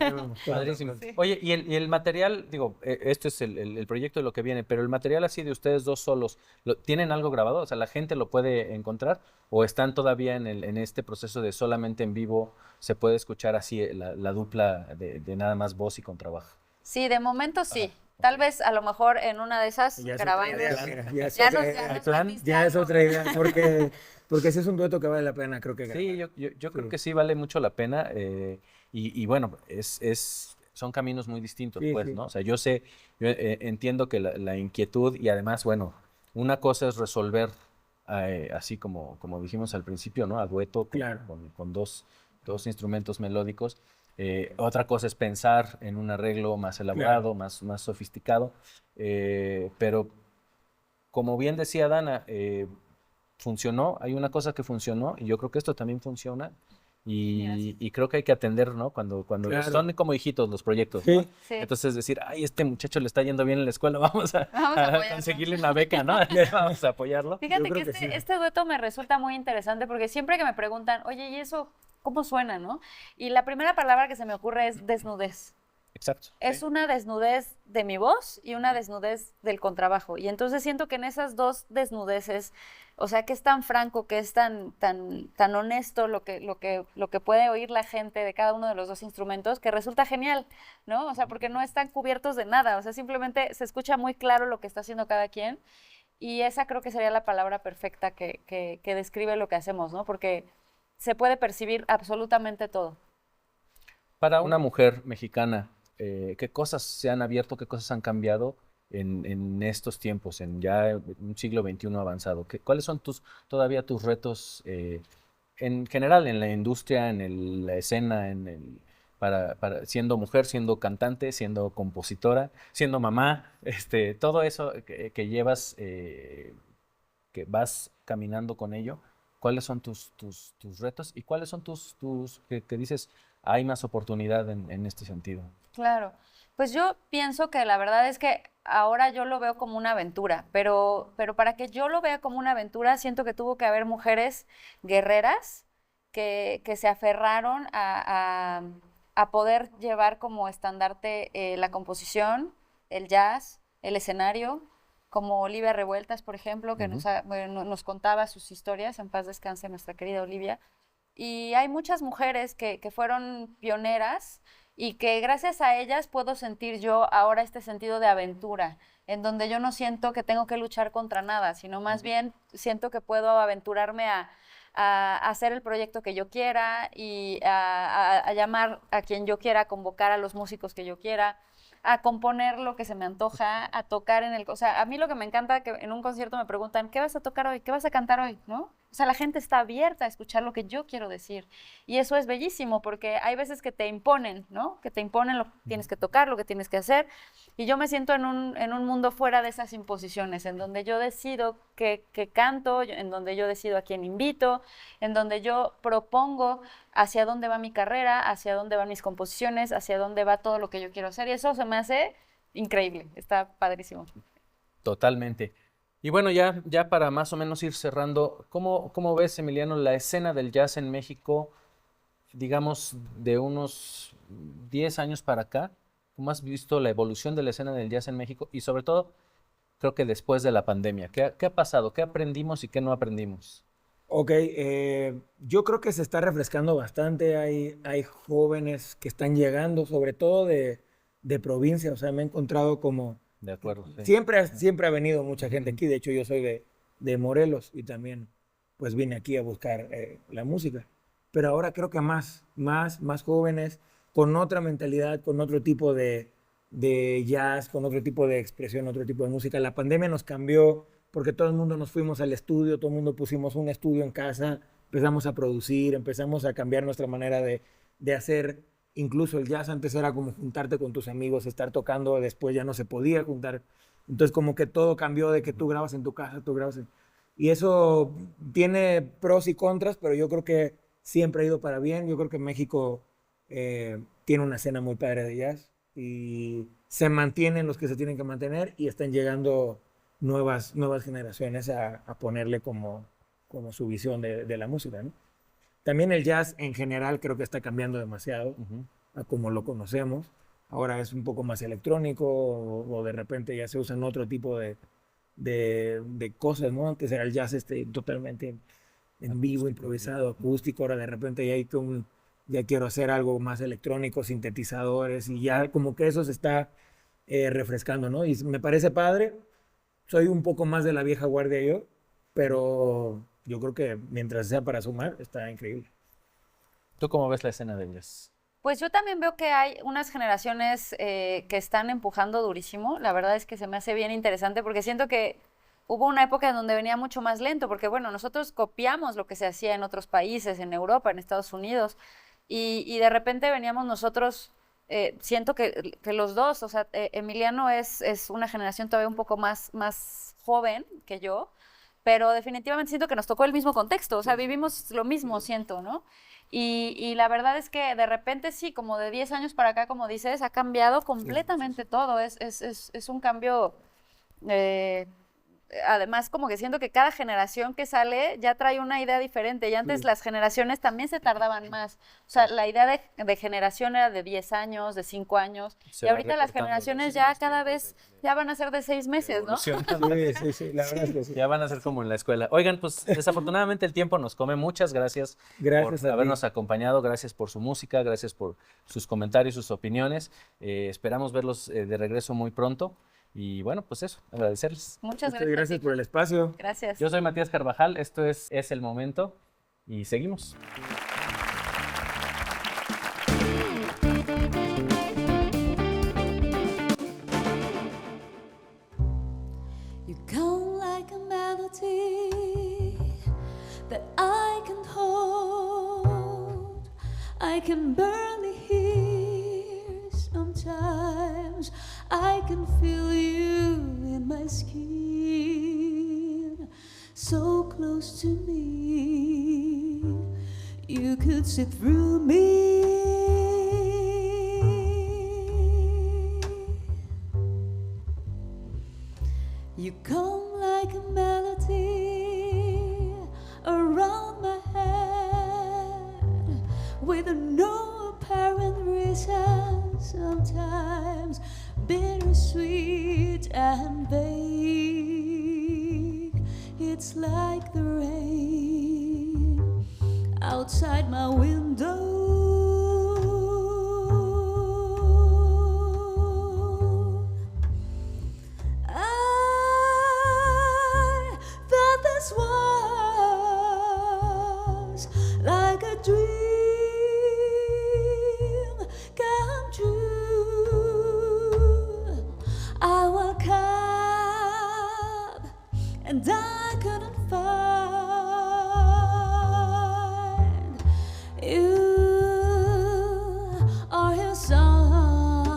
Padrísimo. Oye, y el material, digo, este es el proyecto de lo que viene, pero el material así de ustedes dos solos, ¿tienen algo grabado? O sea, ¿la gente lo puede encontrar? ¿O están todavía en este proceso de solamente en vivo se puede escuchar así la dupla de nada más voz y contrabajo? Sí, de momento sí. Tal vez a lo mejor en una de esas Ya es otra grabamos. idea, mira, ya es Ya otra nos- idea. ya nos Plan, metiste ya es algo. otra idea, porque sí es un dueto que vale la pena, creo que Sí, grabar. yo creo Sí. que sí vale mucho la pena y bueno, son caminos muy distintos, Sí, pues, sí. ¿no? O sea, yo entiendo que la inquietud y además, bueno, una cosa es resolver así como dijimos al principio, ¿no? A dueto Claro. con dos instrumentos melódicos. Otra cosa es pensar en un arreglo más elaborado, más sofisticado, pero como bien decía Dana, funcionó, hay una cosa que funcionó y yo creo que esto también funciona y creo que hay que atender, ¿no? Cuando Claro. son como hijitos los proyectos, ¿no? Sí. Sí. Entonces decir, ay, este muchacho le está yendo bien en la escuela, vamos a apoyarlo. conseguirle una beca, ¿no? Vamos a apoyarlo. Fíjate Yo que creo que sí. este dueto me resulta muy interesante porque siempre que me preguntan, oye, ¿y eso cómo suena, no? Y la primera palabra que se me ocurre es desnudez. Exacto. Es una desnudez de mi voz y una desnudez del contrabajo. Y entonces siento que en esas dos desnudeces, o sea, que es tan franco, que es tan honesto lo que puede oír la gente de cada uno de los dos instrumentos, que resulta genial, ¿no? O sea, porque no están cubiertos de nada, o sea, simplemente se escucha muy claro lo que está haciendo cada quien. Y esa creo que sería la palabra perfecta que describe lo que hacemos, ¿no? Porque se puede percibir absolutamente todo. Para una mujer mexicana, ¿qué cosas se han abierto, qué cosas han cambiado en estos tiempos, en ya un siglo XXI avanzado? ¿Cuáles son todavía tus retos en general en la industria, la escena, siendo mujer, siendo cantante, siendo compositora, siendo mamá, todo eso que llevas, que vas caminando con ello? ¿Cuáles son tus retos y cuáles son que dices, hay más oportunidad en este sentido? Claro, pues yo pienso que la verdad es que ahora yo lo veo como una aventura, pero para que yo lo vea como una aventura, siento que tuvo que haber mujeres guerreras que se aferraron a poder llevar como estandarte la composición, el jazz, el escenario, como Olivia Revueltas, por ejemplo, que nos contaba sus historias, en paz descanse nuestra querida Olivia. Y hay muchas mujeres que fueron pioneras y que gracias a ellas puedo sentir yo ahora este sentido de aventura, en donde yo no siento que tengo que luchar contra nada, sino más bien siento que puedo aventurarme a hacer el proyecto que yo quiera y a llamar a quien yo quiera, a convocar a los músicos que yo quiera, a componer lo que se me antoja, a tocar en el... O sea, a mí lo que me encanta que en un concierto me preguntan, ¿qué vas a tocar hoy? ¿Qué vas a cantar hoy? ¿No? O sea, la gente está abierta a escuchar lo que yo quiero decir. Y eso es bellísimo porque hay veces que te imponen, ¿no? Que te imponen lo que tienes que tocar, lo que tienes que hacer. Y yo me siento en un mundo fuera de esas imposiciones, en donde yo decido qué canto, en donde yo decido a quién invito, en donde yo propongo hacia dónde va mi carrera, hacia dónde van mis composiciones, hacia dónde va todo lo que yo quiero hacer. Y eso se me hace increíble, está padrísimo. Totalmente. Y bueno, ya para más o menos ir cerrando, ¿cómo ves, Emiliano, la escena del jazz en México, digamos, de unos 10 años para acá? ¿Cómo has visto la evolución de la escena del jazz en México? Y sobre todo, creo que después de la pandemia, ¿qué ha pasado? ¿Qué aprendimos y qué no aprendimos? Ok, yo creo que se está refrescando bastante. Hay jóvenes que están llegando, sobre todo de provincia. O sea, me he encontrado como... De acuerdo, sí. Siempre ha venido mucha gente aquí. De hecho, yo soy de Morelos y también pues vine aquí a buscar la música. Pero ahora creo que más jóvenes, con otra mentalidad, con otro tipo de jazz, con otro tipo de expresión, otro tipo de música. La pandemia nos cambió porque todo el mundo nos fuimos al estudio, todo el mundo pusimos un estudio en casa, empezamos a producir, empezamos a cambiar nuestra manera de hacer. Incluso el jazz antes era como juntarte con tus amigos, estar tocando, después ya no se podía juntar. Entonces como que todo cambió de que tú grabas en tu casa, Y eso tiene pros y contras, pero yo creo que siempre ha ido para bien. Yo creo que México tiene una escena muy padre de jazz y se mantienen los que se tienen que mantener y están llegando nuevas generaciones a ponerle como su visión de la música, ¿no? También el jazz en general creo que está cambiando demasiado Ujú. a como lo conocemos. Ahora es un poco más electrónico o de repente ya se usan otro tipo de cosas, ¿no? Antes era el jazz totalmente en vivo, improvisado, acústico. Ahora de repente ya hay ya quiero hacer algo más electrónico, sintetizadores y ya como que eso se está refrescando, ¿no? Y me parece padre. Soy un poco más de la vieja guardia yo, pero yo creo que mientras sea para sumar, está increíble. ¿Tú cómo ves la escena del jazz? Pues yo también veo que hay unas generaciones que están empujando durísimo. La verdad es que se me hace bien interesante porque siento que hubo una época en donde venía mucho más lento, porque bueno, nosotros copiamos lo que se hacía en otros países, en Europa, en Estados Unidos, y de repente veníamos nosotros, siento que los dos, o sea, Emiliano es una generación todavía un poco más joven que yo, pero definitivamente siento que nos tocó el mismo contexto, o sea, vivimos lo mismo, siento, ¿no? Y la verdad es que de repente sí, como de 10 años para acá, como dices, ha cambiado completamente todo. Es un cambio, eh, además como que siento que cada generación que sale ya trae una idea diferente. Y antes las generaciones también se tardaban más. O sea, la idea de generación era de 10 años, de 5 años. Se Y va ahorita las recortando generaciones ya cada vez ya van a ser de 6 meses, ¿no? Sí, sí, la verdad es que sí. Ya van a ser como en la escuela. Oigan, pues desafortunadamente el tiempo nos come. Muchas gracias, Gracias por a ti. habernos acompañado, gracias por su música, gracias por sus comentarios, sus opiniones. Esperamos verlos de regreso muy pronto. Y bueno, pues eso, agradecerles. Muchas Muchas gracias. gracias por el espacio. Gracias. Yo soy Matías Carvajal, esto es El Momento y seguimos. You come like a melody that I can hold. I can barely hear sometimes. I can feel you in my skin, so close to me. You could see through me. You come like a melody around my head with no apparent reason, sometimes bittersweet and vague. It's like the rain outside my window. This was like a dream come true. I woke up and I couldn't find you or your song.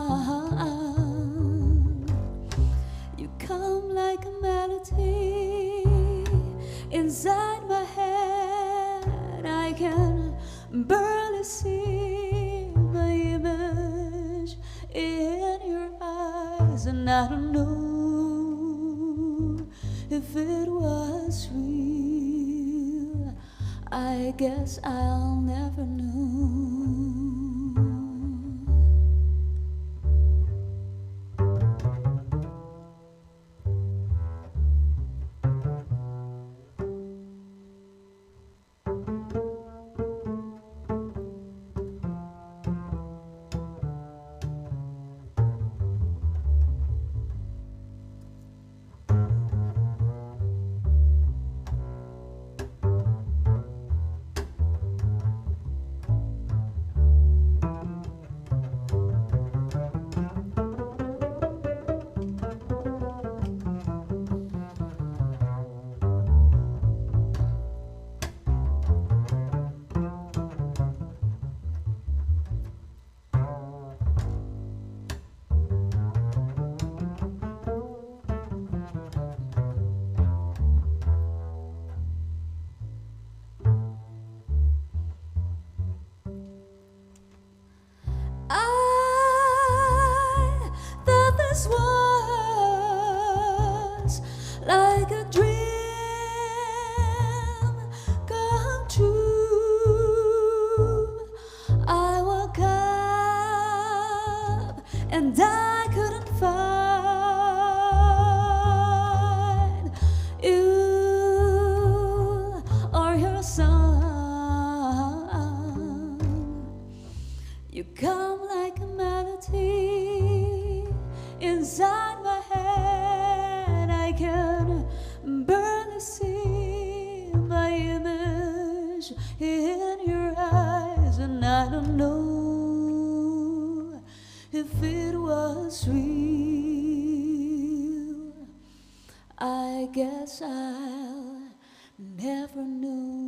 You come like a melody inside my head. I can barely see my image in your eyes, and I don't know if it was real. I guess I'll never know. barely see my image in your eyes, and I don't know if it was real. I guess I'll never know.